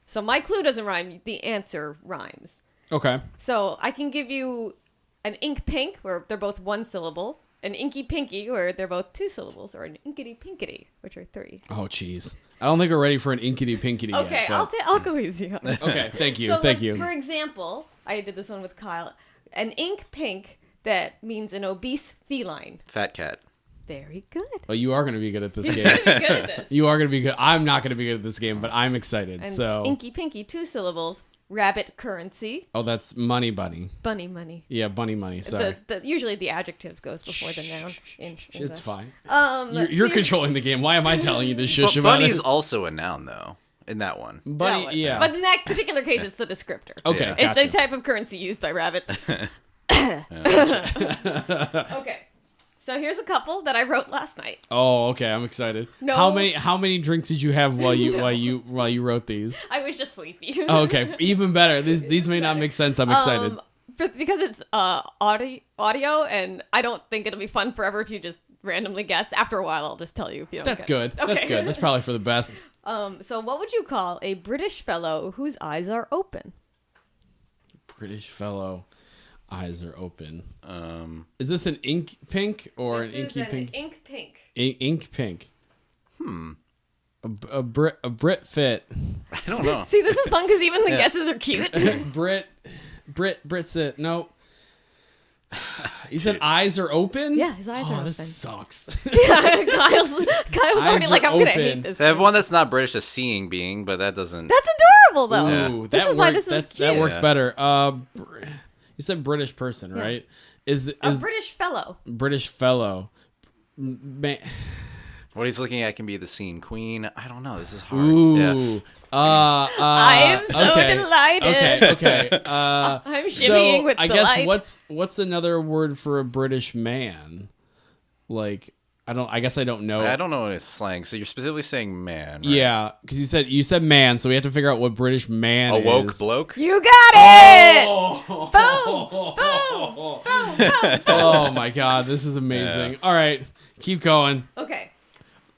So my clue doesn't rhyme. The answer rhymes. Okay. So I can give you an ink pink, where they're both one syllable, an inky pinky, where they're both 2 syllables, or an inkity pinkity, which are 3. Oh jeez. I don't think we're ready for an inkity pinkity Okay, yet. but- I'll go easy on it. Okay. Thank you. So, Thank like, you. For example, I did this one with Kyle. An ink pink that means an obese feline. Fat cat. Very good. Well, you are going to be good at this You're game. gonna be good at this. You are going to be good. I'm not going to be good at this game, but I'm excited. And So. inky pinky, 2 syllables. Rabbit currency. Oh, that's money bunny. Bunny money. Yeah, bunny money. Sorry. Usually the adjectives goes before the noun in English. It's fine. Let's You're see. controlling the game. Why am I telling you to shush But about bunny's it? also a noun though. In that one. Bunny, yeah. But in that particular case, it's the descriptor. Okay, Yeah. It's gotcha. a type of currency used by rabbits. Okay. So here's a couple that I wrote last night. Oh, okay. I'm excited. No. How many drinks did you have while you wrote these? I was just sleepy. Oh, okay, even better. These may not make sense. I'm excited. Because it's audio, and I don't think it'll be fun forever if you just randomly guess. After a while, I'll just tell you if you don't That's get good. it. Okay. That's good. That's probably for the best. So what would you call a British fellow whose eyes are open? British fellow, eyes are open. Um, Is this an ink pink or This an inky is an pink? ink pink. Ink pink. A Brit fit. I don't know. See, this is fun because even the guesses are cute. Brit sit. No. You said eyes are open? Yeah, his eyes are Oh, open. this sucks. Yeah, Kyle's already Eyes like, are I'm gonna open. hate this. They have one that's not British, a seeing being, but that doesn't. That's adorable though. Ooh, This that is why works. this is That cute. works Yeah. better. You said British person, right? Is A British fellow. British fellow? Man. What he's looking at can be the scene queen. I don't know. This is hard. Ooh. Yeah. I am so okay. delighted. Okay. I'm shimmying with I delight. guess what's another word for a British man? Like I guess I don't know. I don't know what it's slang. So you're specifically saying man. Right? Yeah, because you said man, so we have to figure out what British man A woke is. bloke. You got it. Oh. Oh my god, this is amazing. Yeah. All right, keep going. Okay.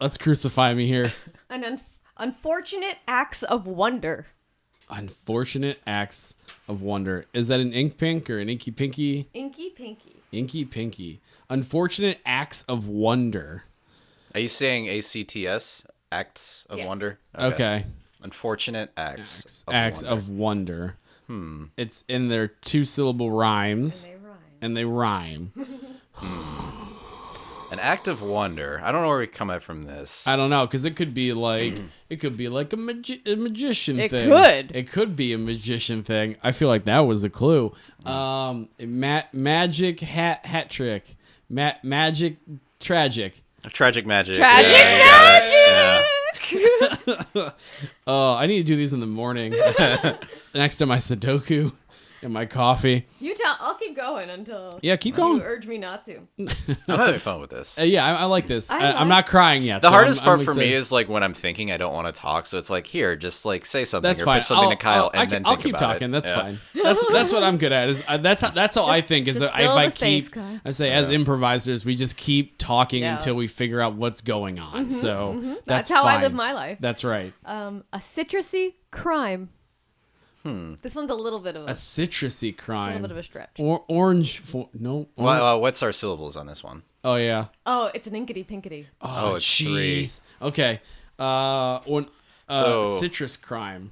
Let's crucify me here. An unfortunate acts of wonder. Unfortunate acts of wonder. Is that an ink pink or an inky pinky? Inky pinky. Inky pinky. Unfortunate acts of wonder. Are you saying ACTS? Acts of Yes. wonder. Okay. Unfortunate acts. Acts wonder. of wonder. It's in their 2-syllable rhymes. And they rhyme. And they rhyme. An act of wonder. I don't know where we come at from this. I don't know, because it could be like a magician It thing. could. It could be a magician thing. I feel like that was the clue. Magic hat trick. Magic tragic. Tragic magic. Tragic Yeah, you got it. Yeah. Oh, I need to do these in the morning next to my Sudoku and my coffee. You tell. I'll keep going until. Yeah, keep you going. urge me not to. I'm having fun with this. Yeah, I like this. I I'm not crying yet. The so hardest I'm part for me excited. is like when I'm thinking I don't want to talk, so it's like here, just like say something That's or fine. pitch something to Kyle, and then I'll think keep about talking. it. That's Yeah. fine. That's what I'm good at. Is that's how I think. Is just that if fill I the space, keep, Kyle. I say as improvisers, we just keep talking Yeah. until we figure out what's going on. So That's how I fine. live my life. That's right. A citrusy crime. This one's a little bit of A a citrusy crime. little bit of a stretch. Orange. No. What's our syllables on this one? Oh yeah. Oh, it's an inkity pinkity. Oh, it's three. jeez. Okay. So- Citrus crime.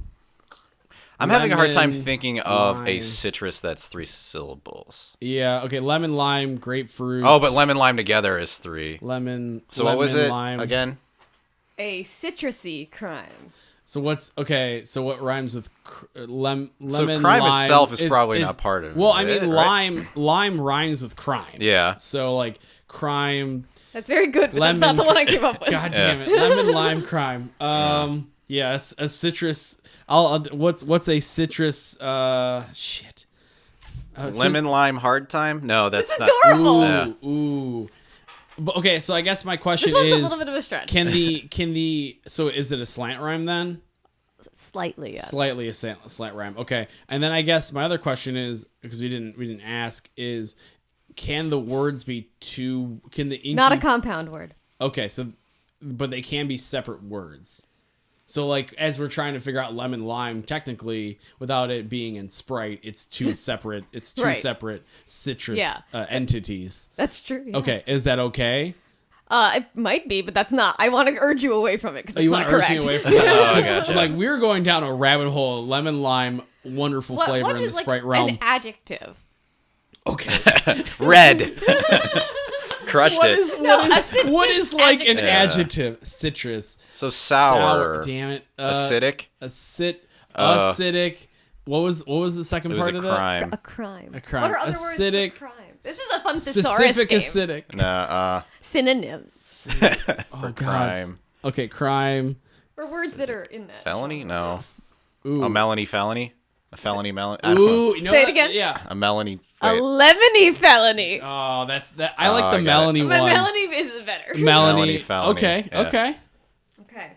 I'm having a hard time Lemon, thinking of a lime. citrus that's 3 syllables. Yeah. Okay. Lemon, lime, grapefruit. Oh, but lemon lime together is 3. lemon. So what was it lime. again? A citrusy crime. So what's okay? So what rhymes with lemon? So crime lime itself is probably not part of Well, I it, mean, right? lime rhymes with crime. Yeah. So like crime. That's very good, but Lemon. that's not the one I came up with. God damn it! Lemon, lime, crime. Yes, a citrus. What's a citrus? Shit. Lemon lime hard time? No, that's It's not. adorable. Yeah. Ooh. But, okay, so I guess my question This one's is: a little bit of a stretch. Can the so is it a slant rhyme then? Slightly, yes. Slightly a slant rhyme. Okay, and then I guess my other question is, because we didn't ask, is can the words be two? Can the inky, Not a compound word. okay? So, but they can be separate words. So like as we're trying to figure out lemon lime, technically without it being in Sprite, it's two separate. It's two Right. separate citrus Yeah. entities. That's true. Yeah. Okay, is that okay? It might be, but that's not. I want to urge you away from it because Oh, it's you not want to urge correct. me away from that? Oh, I gotcha. Like we're going down a rabbit hole. Lemon lime, wonderful flavor what in is the like Sprite realm. an adjective? Okay. Red. Crushed What it. is No, what a is citrus what is like an adjective. adjective? Citrus. So sour. Damn it. Acidic. Acidic. What was the second It was part a of that? crime. A crime. A crime. What are other words Acidic. for crime? This is a fun thesaurus Specific game. acidic. No, Synonyms. Oh for god. crime. Okay, crime. Or words that are in that. Felony? No. Ooh. A Melanie felony? A felony melony? I don't know. Ooh, you know Say it what? again. Yeah. A Melanie. A Wait. lemony felony. Oh, that's that. I like Oh, the I got it. Melanie But one. melony is better. Melanie. felony. Okay. Yeah. Okay. Okay.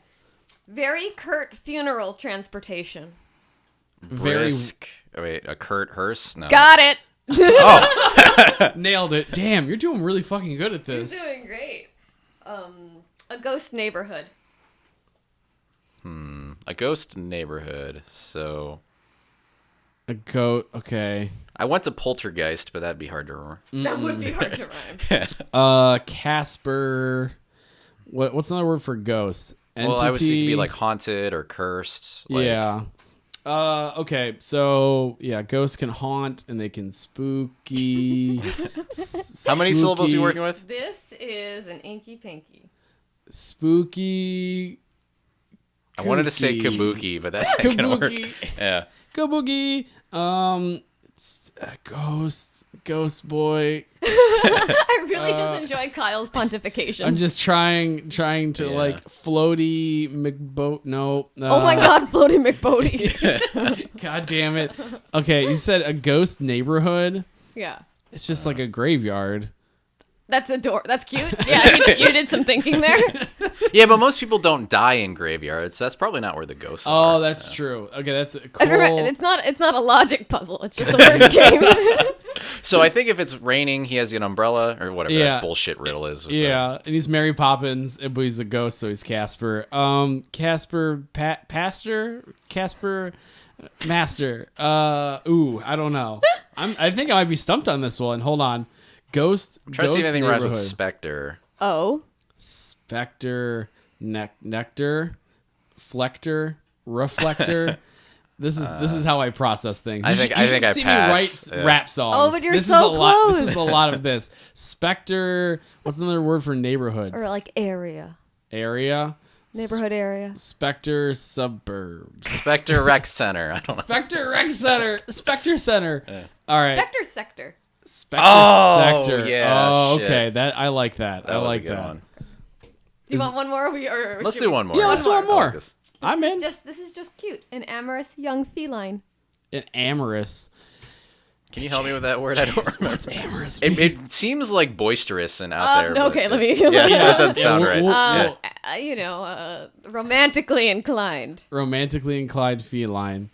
Very curt funeral transportation. Very Brisk. Oh, wait, a Kurt hearse? No. Got it. nailed it. Damn, you're doing really fucking good at He's this. doing great. A ghost neighborhood. A ghost neighborhood. So A goat. Okay. I went to poltergeist, but that'd be hard to remember. That would be hard to rhyme. Casper. What's another word for ghost? Entity. Well, I would say it could be like haunted or cursed. Like, yeah. Okay, so yeah, ghosts can haunt and they can spooky. How many syllables are you working with? This is an inky pinky. Spooky. I wanted to say Kooky. kabuki, but that's not gonna work. Kabuki. Yeah. Kabuki. Ghost boy. I really just enjoy Kyle's pontification. I'm just trying to Yeah. like floaty McBoat. No. Oh my God, Floaty McBodie. God damn it. Okay, you said a ghost neighborhood. Yeah. It's just like a graveyard. That's That's cute. Yeah, you did some thinking there. Yeah, but most people don't die in graveyards. So that's probably not where the ghosts are. Oh, that's true. Okay, that's cool. And remember, it's not a logic puzzle. It's just a word game. So I think if it's raining, he has an umbrella or whatever Yeah. that bullshit riddle is. With Yeah, and he's Mary Poppins, but he's a ghost, so he's Casper. Casper Master. I don't know. I think I might be stumped on this one. Hold on. Ghost. I'm trying to see if anything rhymes with neighborhood. Spectre. Oh. Spectre, nectar, flector, reflector. This is how I process things. I You think should- I you think should I see pass. me write rap songs. Oh, but you're this so is a lot. This close. is a lot of this. Spectre. What's another word for neighborhoods? Or like area. area. Neighborhood area. Spectre suburbs. Spectre Rec Center. I don't know. Spectre Rec Center. Spectre Center. All right. Spectre sector. Spectre Oh, Sector. yeah, Oh, shit. okay. That I like that. I That was like a good that. one. Do you want one more? Or Let's should do we- one more. Yeah, let's do one I more. like this. I'm in. This is just cute. An amorous young feline. An amorous. Can you help me with that word? I don't remember. What's amorous? It seems like boisterous and out there. but- Okay, let me. Yeah, that doesn't Yeah, sound we'll- right. we'll- Yeah. Romantically inclined. Romantically inclined feline.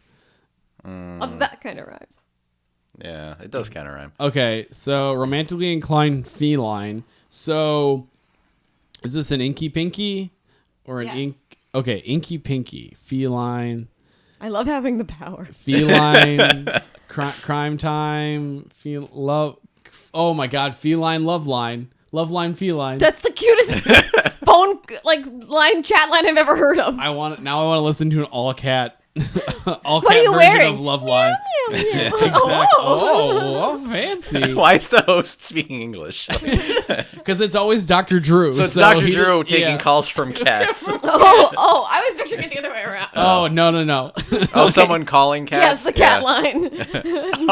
Oh, that kind of rhymes. Yeah, it does kind of rhyme. Okay, so romantically inclined feline. So, is this an inky pinky or an Yes. ink? Okay, inky pinky feline. I love having the power. Feline, crime time, love. Oh my God, feline love line, feline. That's the cutest phone chat line I've ever heard of. I want to listen to an all cat What cat are you version wearing? of Love Line. Meow, meow. Exactly. Oh, fancy. Why is the host speaking English? Because it's always Dr. Drew. So it's Dr. he Drew did- taking yeah. calls from cats. Oh, I was picturing it the other way around. Oh no. Oh, someone calling Yes, cats? the cat Yeah. line.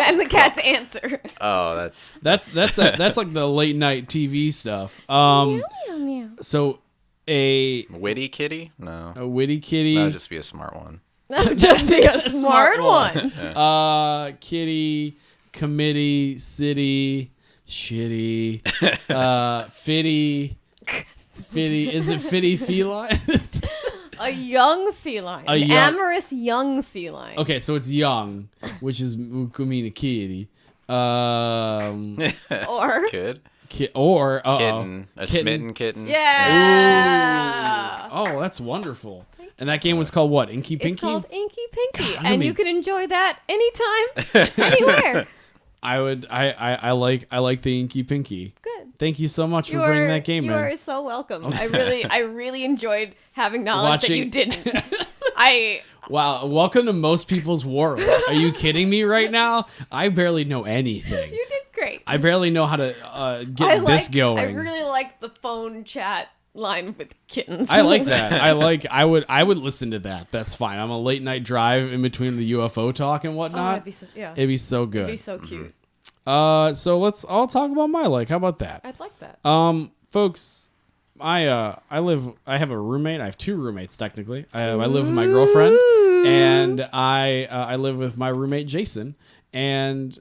And the cat's answer. Oh, that's... That's like the late night TV stuff. Meow, meow. So a Witty kitty? No. a witty kitty. That would just be a smart one. Just be a smart one. Kitty, committee, city, shitty, fitty. Is it fitty feline? A young feline. An amorous young feline. Okay, so it's young, which is could mean a kitty. Or Kid? Or Kitten. A smitten kitten. yeah. Oh, that's wonderful. And that game was called what? Inky Pinky? It's called Inky Pinky, God, and I you mean- can enjoy that anytime, anywhere. I like the Inky Pinky. Good. Thank you so much for bringing that game you in. are so welcome. I really enjoyed having knowledge that you Watching- didn't. I Wow, welcome to most people's world. Are you kidding me right now? I barely know anything. you did great. I barely know how to get this going. I really liked the phone chat line with kittens. I like that. I would listen to that. That's fine. I'm a late night drive in between the UFO talk and Oh, whatnot. It'd be so good. It'd be so cute. So let's all talk about my like. How about that? I'd like that. Folks, I have a roommate. I have two roommates technically. I live with my girlfriend, and I live with my roommate Jason. And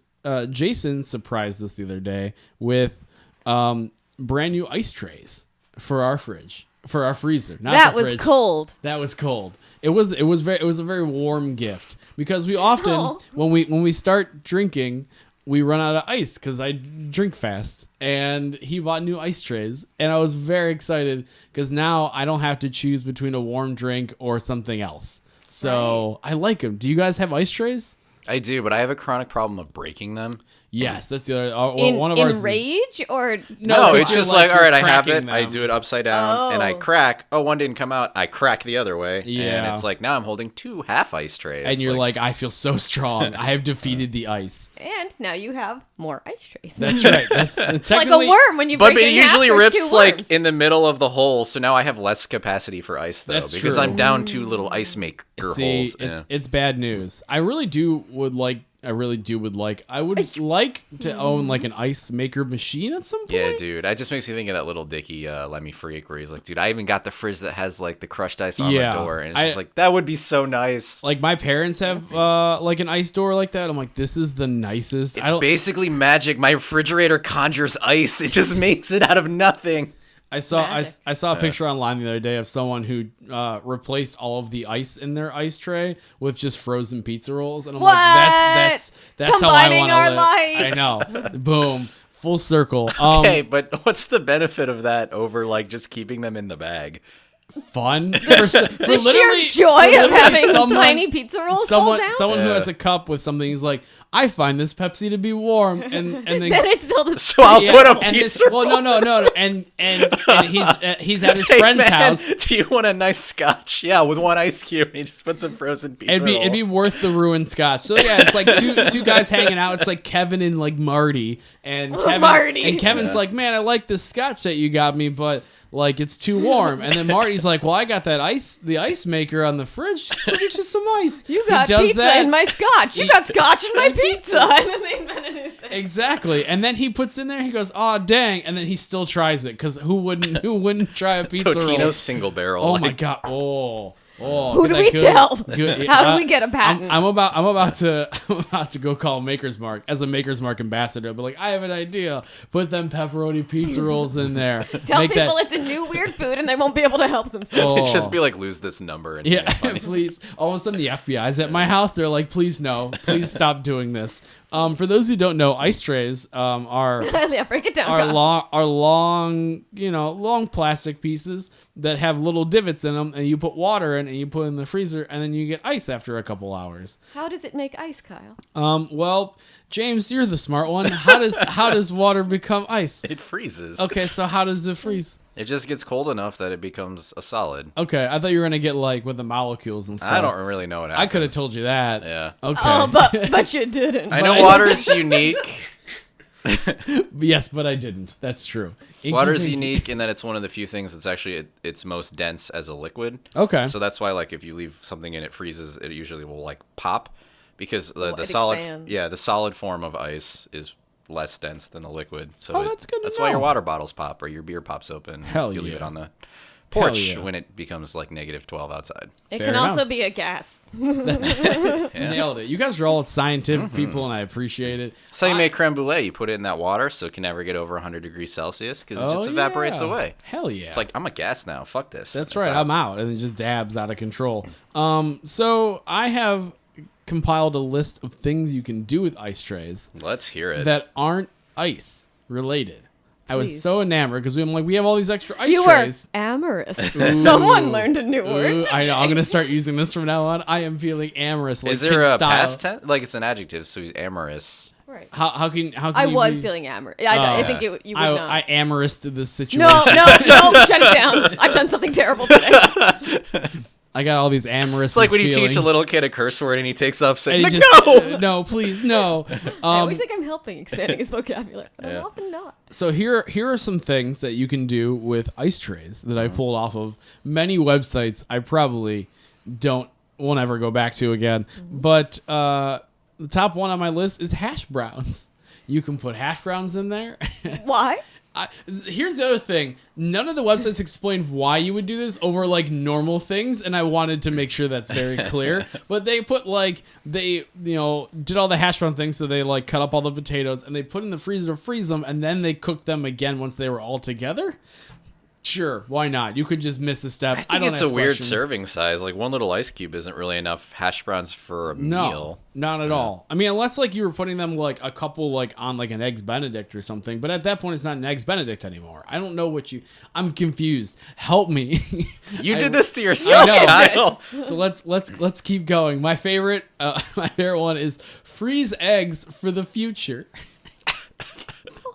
Jason surprised us the other day with brand new ice trays for our fridge, for our freezer. Not That the was fridge. cold. That was cold. It was a very warm gift because we often Oh. when we start drinking, we run out of ice because I drink fast. And he bought new ice trays, and I was very excited because now I don't have to choose between a warm drink or something else. So I like them. Do you guys have ice trays? I do, but I have a chronic problem of breaking them. Yes, that's the other. One of in ours. rage or No, it's you're just like, all right, I have cracking it. I them. do it upside down, and I Oh. crack. Oh, one didn't come out. I crack the other way. Yeah. And it's like, now I'm holding 2 half ice trays. And you're like, I feel so strong. I have defeated the ice. and now you have more ice trays. That's right. That's It's like a worm when you but break it it in half, usually there's rips two like worms. in the middle of the hole, so now I have less capacity for ice though, That's because true. I'm down 2 little ice maker See, holes. it's bad news. I really would like to own like an ice maker machine at some point. Yeah, dude. It just makes me think of that little Dicky Lemmy Freak where he's like, dude, I even got the fridge that has like the crushed ice on Yeah. the door, and it's just like that would be so nice. Like my parents have like an ice door like that. I'm like, this is the nicest. It's basically magic. My refrigerator conjures ice. It just makes it out of nothing. I saw Magic. I saw a picture online the other day of someone who replaced all of the ice in their ice tray with just frozen pizza rolls, and I'm like, that's how I Combining want to our live. lives. I know. Boom. Full circle. Okay, but what's the benefit of that over like just keeping them in the bag? Fun. For The sheer joy of having tiny pizza rolls fall down. Someone who Yeah. has a cup with something, he's like, I find this Pepsi to be warm, and then Then it's filled. So I'll yeah, put a and pizza this, roll. well, no, and he's at his Hey, friend's man, house. do you want a nice scotch? Yeah, with 1 ice cube. And he just puts some frozen pizza It'd be worth the ruined scotch. So yeah, it's like two guys hanging out. It's like Kevin and like Marty, and Kevin's like, man, I like this scotch that you got me, but like it's too warm. And then Marty's like, well, I got the ice maker on the fridge. Just go get you some ice. You He got does pizza that. in my scotch. You got scotch in my pizza. And then they invented a new thing. Exactly, and then he puts in there. He goes, "Oh dang!" And then he still tries it because who wouldn't try a pizza roll? Totino's single barrel. Oh my like, god! Oh, Who do we tell? Good. How do we get a patent? I'm about to go call Maker's Mark as a Maker's Mark ambassador. But like, I have an idea. Put them pepperoni pizza rolls in there. Tell Make people that, it's a new weird food and they won't be able to help themselves. Oh. It'd just be like, lose this number. And Yeah, funny. please. All of a sudden, the FBI's at my house. They're like, please no, please stop doing this. For those who don't know, ice trays are Yeah, break it down. Kyle. long plastic pieces that have little divots in them, and you put water in and you put it in the freezer, and then you get ice after a couple hours. How does it make ice, Kyle? Well, James, you're the smart one. How does water become ice? It freezes. Okay, so how does it freeze? It just gets cold enough that it becomes a solid. Okay, I thought you were gonna get like with the molecules and stuff. I don't really know what happens. I could have told you that. Yeah. Okay. Oh, but you didn't. I know water is unique. Yes, but I didn't. That's true. Water is unique in that it's one of the few things that's actually it's most dense as a liquid. Okay. So that's why like if you leave something in it freezes, it usually will like pop because the it solid expands. the solid form of ice is less dense than the liquid. So that's good to that's why your know. water bottles pop or your beer pops open. Hell you leave yeah. it on the porch yeah. when it becomes like -12 outside. It Fair can also enough. be a gas. Yeah. Nailed it. You guys are all scientific people, and I appreciate it. That's how you make creme brulee. You put it in that water so it can never get over 100 degrees Celsius because it just evaporates yeah. away. Hell yeah. It's like, I'm a gas now. Fuck this. That's It's right. out. I'm out, and it just dabs out of control. So I have compiled a list of things you can do with ice trays Let's hear it. that aren't ice related. I was Please. so enamored because we have all these extra ice You were trays. amorous. Someone learned a new word. Ooh, I know. I'm today. gonna start using this from now on. I am feeling amorous. Like Is there a Kid style. past tense? Like it's an adjective, so he's amorous. Right. How can I you was be- feeling amorous. I think you would I not. amorous to this situation. No, shut it down. I've done something terrible today. I got all these amorous. It's like when you feelings. teach a little kid a curse word and he takes off saying, And he no! just, no, please, no. I always think I'm helping expanding his vocabulary, but Yeah. I'm often not. So here are some things that you can do with ice trays that I pulled off of many websites I probably won't ever go back to again. But the top one on my list is hash browns. You can put hash browns in there. Why? Here's the other thing. None of the websites explained why you would do this over like normal things, and I wanted to make sure that's very clear. But they put did all the hash brown things, so they like cut up all the potatoes and they put in the freezer to freeze them, and then they cooked them again once they were all together. Sure, why not? You could just miss a step. I think don't it's a ask weird questions. serving size. Like one little ice cube isn't really enough hash browns for a No, meal. not at all. I mean, unless like you were putting them like a couple like on like an Eggs Benedict or something. But at that point, it's not an Eggs Benedict anymore. I don't know what you. I'm confused. Help me. You I- did this to yourself, I know. Kyle. So let's keep going. My favorite one is freeze eggs for the future.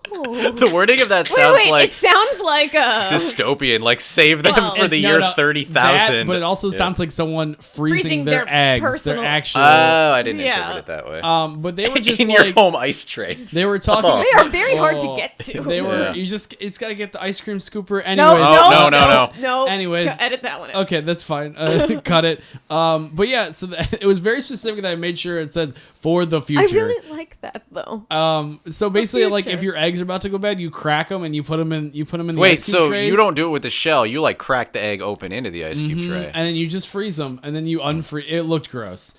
The wording of that sounds Wait, like it sounds like a dystopian. Like save them Well, for the No, year no, 30,000. But it also sounds like someone freezing Freezing their their eggs, personal- their actual. Oh, I didn't Yeah. interpret it that way. But they were just in like your home ice trays. they were talking. Oh. They are very hard to get to. They were. Yeah. You just. It's got to get the ice cream scooper. No, Anyways. Oh, no. no. Anyways. Edit that one out. Okay, that's fine. Cut it. But yeah, so it was very specific that I made sure it said for the I future. really like that though. So basically, like future. if your eggs are about to go bad, you crack them and you put them in. You put them in the Wait, ice cube so trays. you don't do it with the shell. You like crack the egg open into the ice cube tray. And then you just freeze them, and then you unfreeze. It looked gross.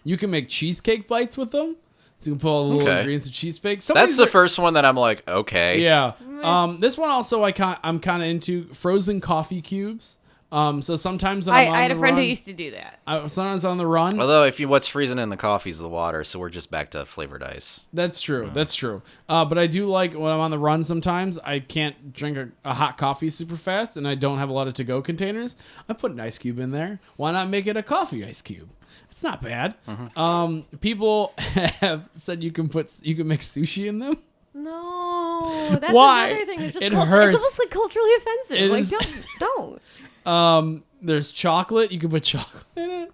You can make cheesecake bites with them. So you can put all the little Okay. ingredients of cheesecake. That's the first one that I'm like, okay. Yeah. This one also I'm kind of into frozen coffee cubes. So sometimes when I'm on I had the a friend run, who used to do that. sometimes on the run. Although if you what's freezing in the coffee is the water, so we're just back to flavored ice. That's true. That's true. But I do like when I'm on the run sometimes, I can't drink a hot coffee super fast and I don't have a lot of to-go containers. I put an ice cube in there. Why not make it a coffee ice cube? It's not bad. People have said you can make sushi in them. No, that's Why? another thing. It's just It it's hurts. almost like culturally offensive. It Like is- don't. There's chocolate. You can put chocolate in it.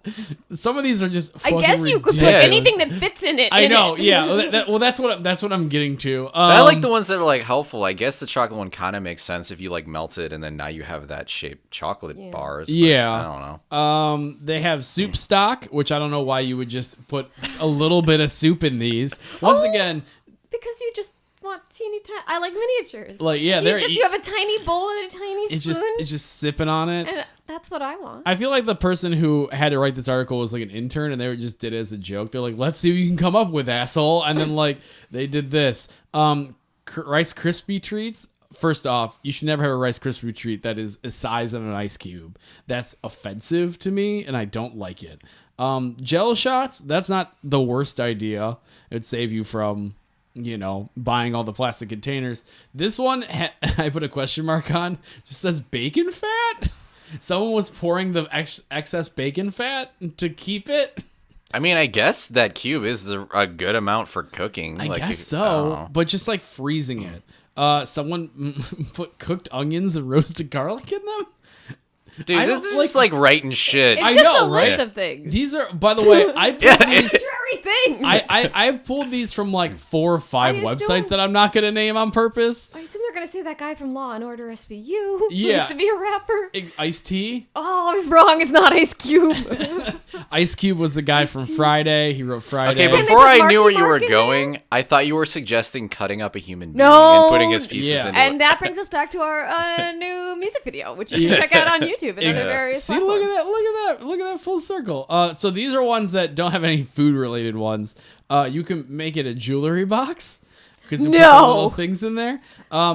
Some of these are just I fucking guess you could put ridiculous. anything that fits in it. I in know. it. Yeah. Well, that's what I'm getting to. I like the ones that are like helpful. I guess the chocolate one kind of makes sense if you like melt it and then now you have that shaped chocolate bars. But Yeah. I don't know. They have soup stock, which I don't know why you would just put a little bit of soup in these. Once again, Because you just want teeny tiny. I like miniatures. like yeah, you they're you have a tiny bowl and a tiny spoon, it's just sipping on it. and that's what I want. I feel like the person who had to write this article was like an intern, and they just did it as a joke. They're like, "Let's see what you can come up with, asshole," and then like they did this. Rice Krispie treats. First off, you should never have a Rice Krispie treat that is the size of an ice cube. That's offensive to me, and I don't like it. Jello shots. That's not the worst idea. It'd save you from, buying all the plastic containers. This one, I put a question mark on. Just says bacon fat. Someone was pouring the excess bacon fat to keep it. I mean, I guess that cube is a good amount for cooking. I like, guess I don't so, know. but just like freezing it. Someone put cooked onions and roasted garlic in them. Dude, I this don't is just like writing shit. It's I just know, a right? list of things. These are, by the way, I pulled these. Arbitrary things. I pulled these from like 4 or 5 I websites assume- that I'm not gonna name on purpose. I assume they're gonna say that guy from Law and Order SVU who Yeah. used to be a rapper. Iced Tea. Oh, I was wrong. It's not Ice Cube. Ice Cube was the guy from Friday. He wrote Friday. Okay, they before put I Marky knew where you were Mark in going, I thought you were suggesting cutting up a human being No. and putting his pieces Yeah. into And it. that brings us back to our new music video, which you can check out on YouTube and other various See, look at platforms. that! Look at that full circle. So these are ones that don't have any food-related ones. You can make it a jewelry box because you put No. some little things in there.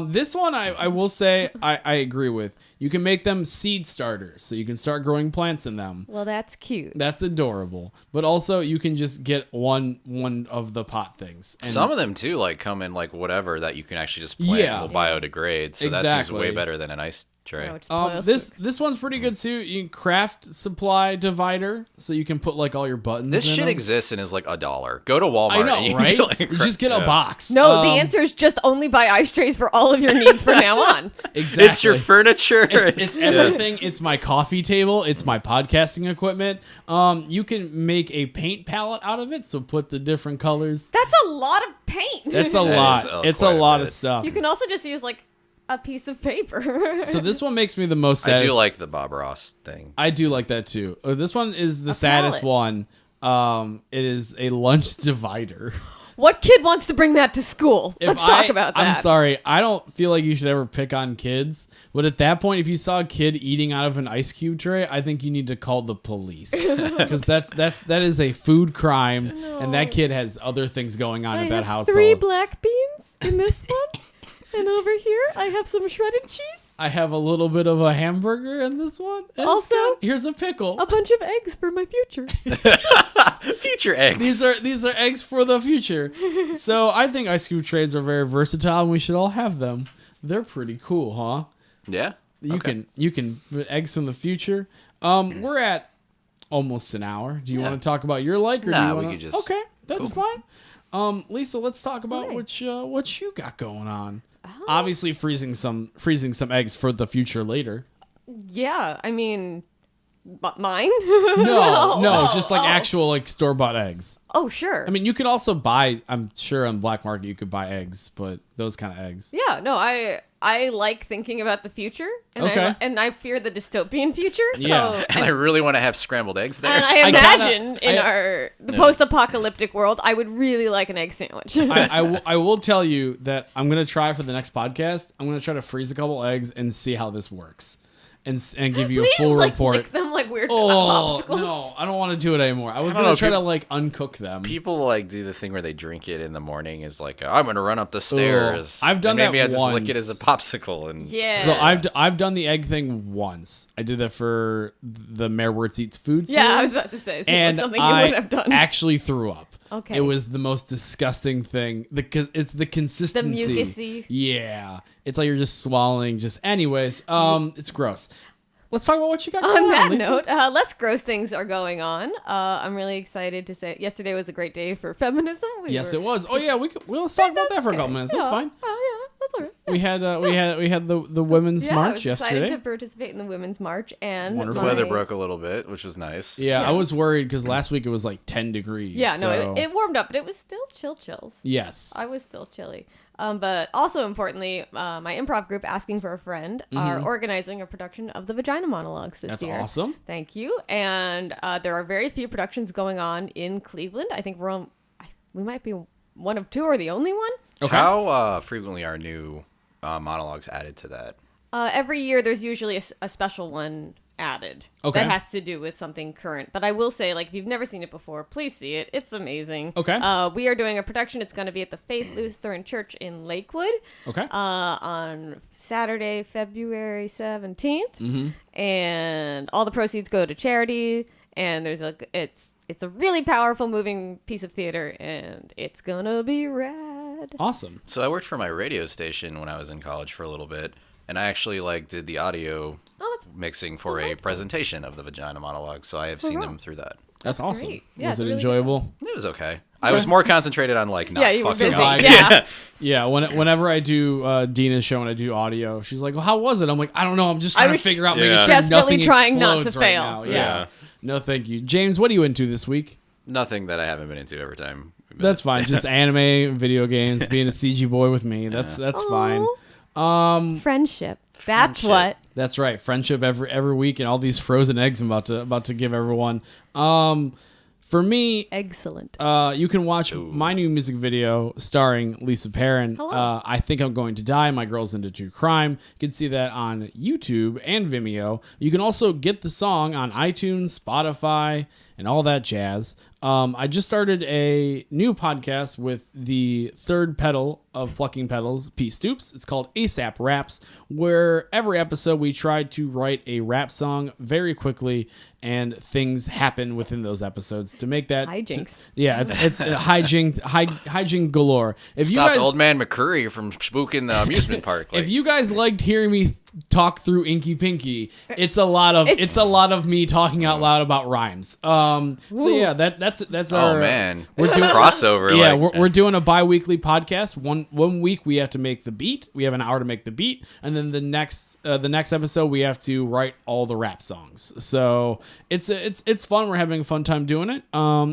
This one I will say I agree with. You can make them seed starters, so you can start growing plants in them. Well, that's cute. That's adorable. But also, you can just get one of the pot things. And Some of them too, like come in like whatever that you can actually just plant Yeah. and will biodegrade. So that seems Exactly. way better than an ice tray. No, just spoils this one's pretty good too. You can craft supply divider, so you can put like all your buttons. This in shit them. exists and is like $1. Go to Walmart. I and know, you right? can, like, You just get a yeah. box. No, the answer is just only buy ice trays for all of your needs from now on. Exactly. It's your furniture. It's everything. It's my coffee table. It's my podcasting equipment. You can make a paint palette out of it. So put the different colors. That's a lot of paint. That's a That lot. is, It's quite a a lot bit. of stuff. You can also just use like a piece of paper. So this one makes me the most I sad. do like the Bob Ross thing. I do like that too. This one is the A saddest palette. one. It is a lunch divider. What kid wants to bring that to school? If Let's talk about that. I'm sorry. I don't feel like you should ever pick on kids. But at that point, if you saw a kid eating out of an ice cube tray, I think you need to call the police because that is a food crime, and that kid has other things going on I in that have household. 3 black beans in this one. And over here, I have some shredded cheese. I have a little bit of a hamburger in this one. and Also, here's a pickle. A bunch of eggs for my future. Future eggs. These are eggs for the future. So I think ice cube trays are very versatile, and we should all have them. They're pretty cool, huh? Yeah. You can put eggs from the future. We're at almost an hour. Do you Yeah. want to talk about your like, or do Nah, you we want could just- Okay, that's fine. Lisa, let's talk about Hi. what you got going on. Obviously, freezing some eggs for the future later. Yeah, I mean, but mine? No, just like actual like store bought eggs. Oh, sure. I mean, you could also buy. I'm sure on black market you could buy eggs, but those kind of eggs. Yeah, no, I like thinking about the future, and Okay. I fear the dystopian future. So, Yeah. And I really want to have scrambled eggs there. and I I imagine kinda- the post-apocalyptic world, I would really like an egg sandwich. I will tell you that I'm gonna try for the next podcast. I'm gonna try to freeze a couple eggs and see how this works, and give you Please, a full like, report. lick them like weird Oh popsicles. no, I don't want to do it anymore. I was don't gonna know, try to people- like uncook them. People like do the thing where they drink it in the morning. Is like I'm gonna run up the stairs. I've done and maybe that I just lick it once. as a popsicle and Yeah. So I've done the egg thing once. I did that for the Mayor Wertz Eats Food series. Yeah, I was about to say, it and like something I you would have done. actually threw up. Okay. It was the most disgusting thing. It's the consistency. mucusy. Yeah. It's like you're just swallowing. Anyways, it's gross. Let's talk about what you got going On that Lisa. note, less gross things are going on. I'm really excited to say yesterday was a great day for feminism. Yes, it was. Oh yeah, let's talk about that for a couple minutes. That's fine. Oh yeah, that's all right. We had the women's Yeah, I march was yesterday. excited to participate in the women's march, and Wonderful. the weather my- broke a little bit, which was nice. Yeah, Yeah. I was worried because last week it was like 10 degrees. Yeah, no, so- it warmed up, but it was still chills. Yes. I was still chilly. But also importantly, my improv group, Asking for a Friend, are organizing a production of the Vagina Monologues this That's year. awesome. Thank you. And there are very few productions going on in Cleveland. I think we might be one of two or the only one. Okay. How frequently are new monologues added to that? Every year, there's usually a special one added Okay. that has to do with something current. But I will say, like, if you've never seen it before, please see it. It's amazing. Okay. We are doing a production. It's going to be at the Faith Lutheran Church in Lakewood. Okay. On Saturday, February 17th. Mm-hmm. And all the proceeds go to charity. And it's a really powerful, moving piece of theater, and it's gonna be rad. Awesome. So I worked for my radio station when I was in college for a little bit, and I actually did the audio mixing for a presentation of the Vagina Monologue. So I have seen them through that. That's awesome. great. Yeah, Was it's it a really good enjoyable? It was okay. I was more concentrated on not Yeah, you were fucking busy. up. Yeah. Yeah, whenever I do Dina's show and I do audio, she's like, "Well, how was it?" I'm like, "I don't know. I'm just trying to was figure out, Yeah. making sure desperately nothing trying not to explodes right fail. now." Yeah. No, thank you, James. What are you into this week? Nothing that I haven't been into every time. That's fine. Just anime, video games, being a CG boy with me. That's fine. Friendship. That's Friendship. what. That's right. Friendship every week, and all these frozen eggs I'm about to give everyone. For me, Excellent. you can watch my new music video starring Lisa Perrin. Hello. I Think I'm Going to Die. My Girl's Into True Crime. You can see that on YouTube and Vimeo. You can also get the song on iTunes, Spotify, and all that jazz. I just started a new podcast with the third pedal of Plucking Petals, Pete Stoops. It's called ASAP Raps, where every episode we try to write a rap song very quickly, and things happen within those episodes to make that Hijinks. it's hijink galore. If you Stopped guys old man McCurry from spooking the amusement park. if you guys liked hearing me talk through Inky Pinky, it's a lot of me talking out loud about rhymes. So yeah, that's our oh man, we're it's doing a crossover. Yeah, like, we're doing a bi-weekly podcast. One week we have to make the beat. We have an hour to make the beat, and then the next episode we have to write all the rap songs. So it's fun. We're having a fun time doing it.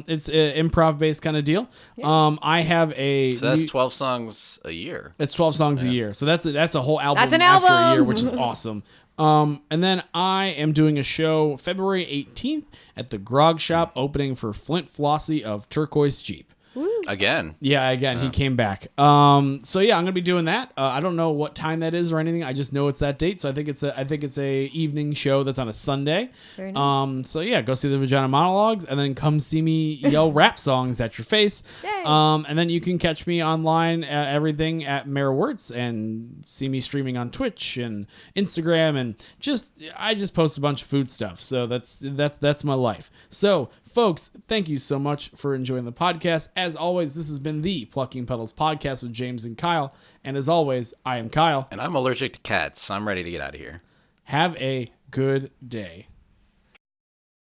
It's an improv based kind of deal. I have so that's 12 songs a year. it's 12 songs a year. So that's a whole album That's an after a album. year, which is awesome. And then I am doing a show February 18th at the Grog Shop, opening for Flint Flossie of Turquoise Jeep. Again. Yeah, again, he came back. So yeah, I'm gonna be doing that. I don't know what time that is or anything. I just know it's that date. So I think it's a evening show that's on a Sunday. Very nice. So yeah, go see the Vagina Monologues and then come see me yell rap songs at your face. Yay. And then you can catch me online at everything at Mayor Wertz and see me streaming on Twitch and Instagram, and I just post a bunch of food stuff. So that's my life. So folks, thank you so much for enjoying the podcast. As always, this has been the Plucking Petals podcast with James and Kyle. And as always, I am Kyle. And I'm allergic to cats. So I'm ready to get out of here. Have a good day.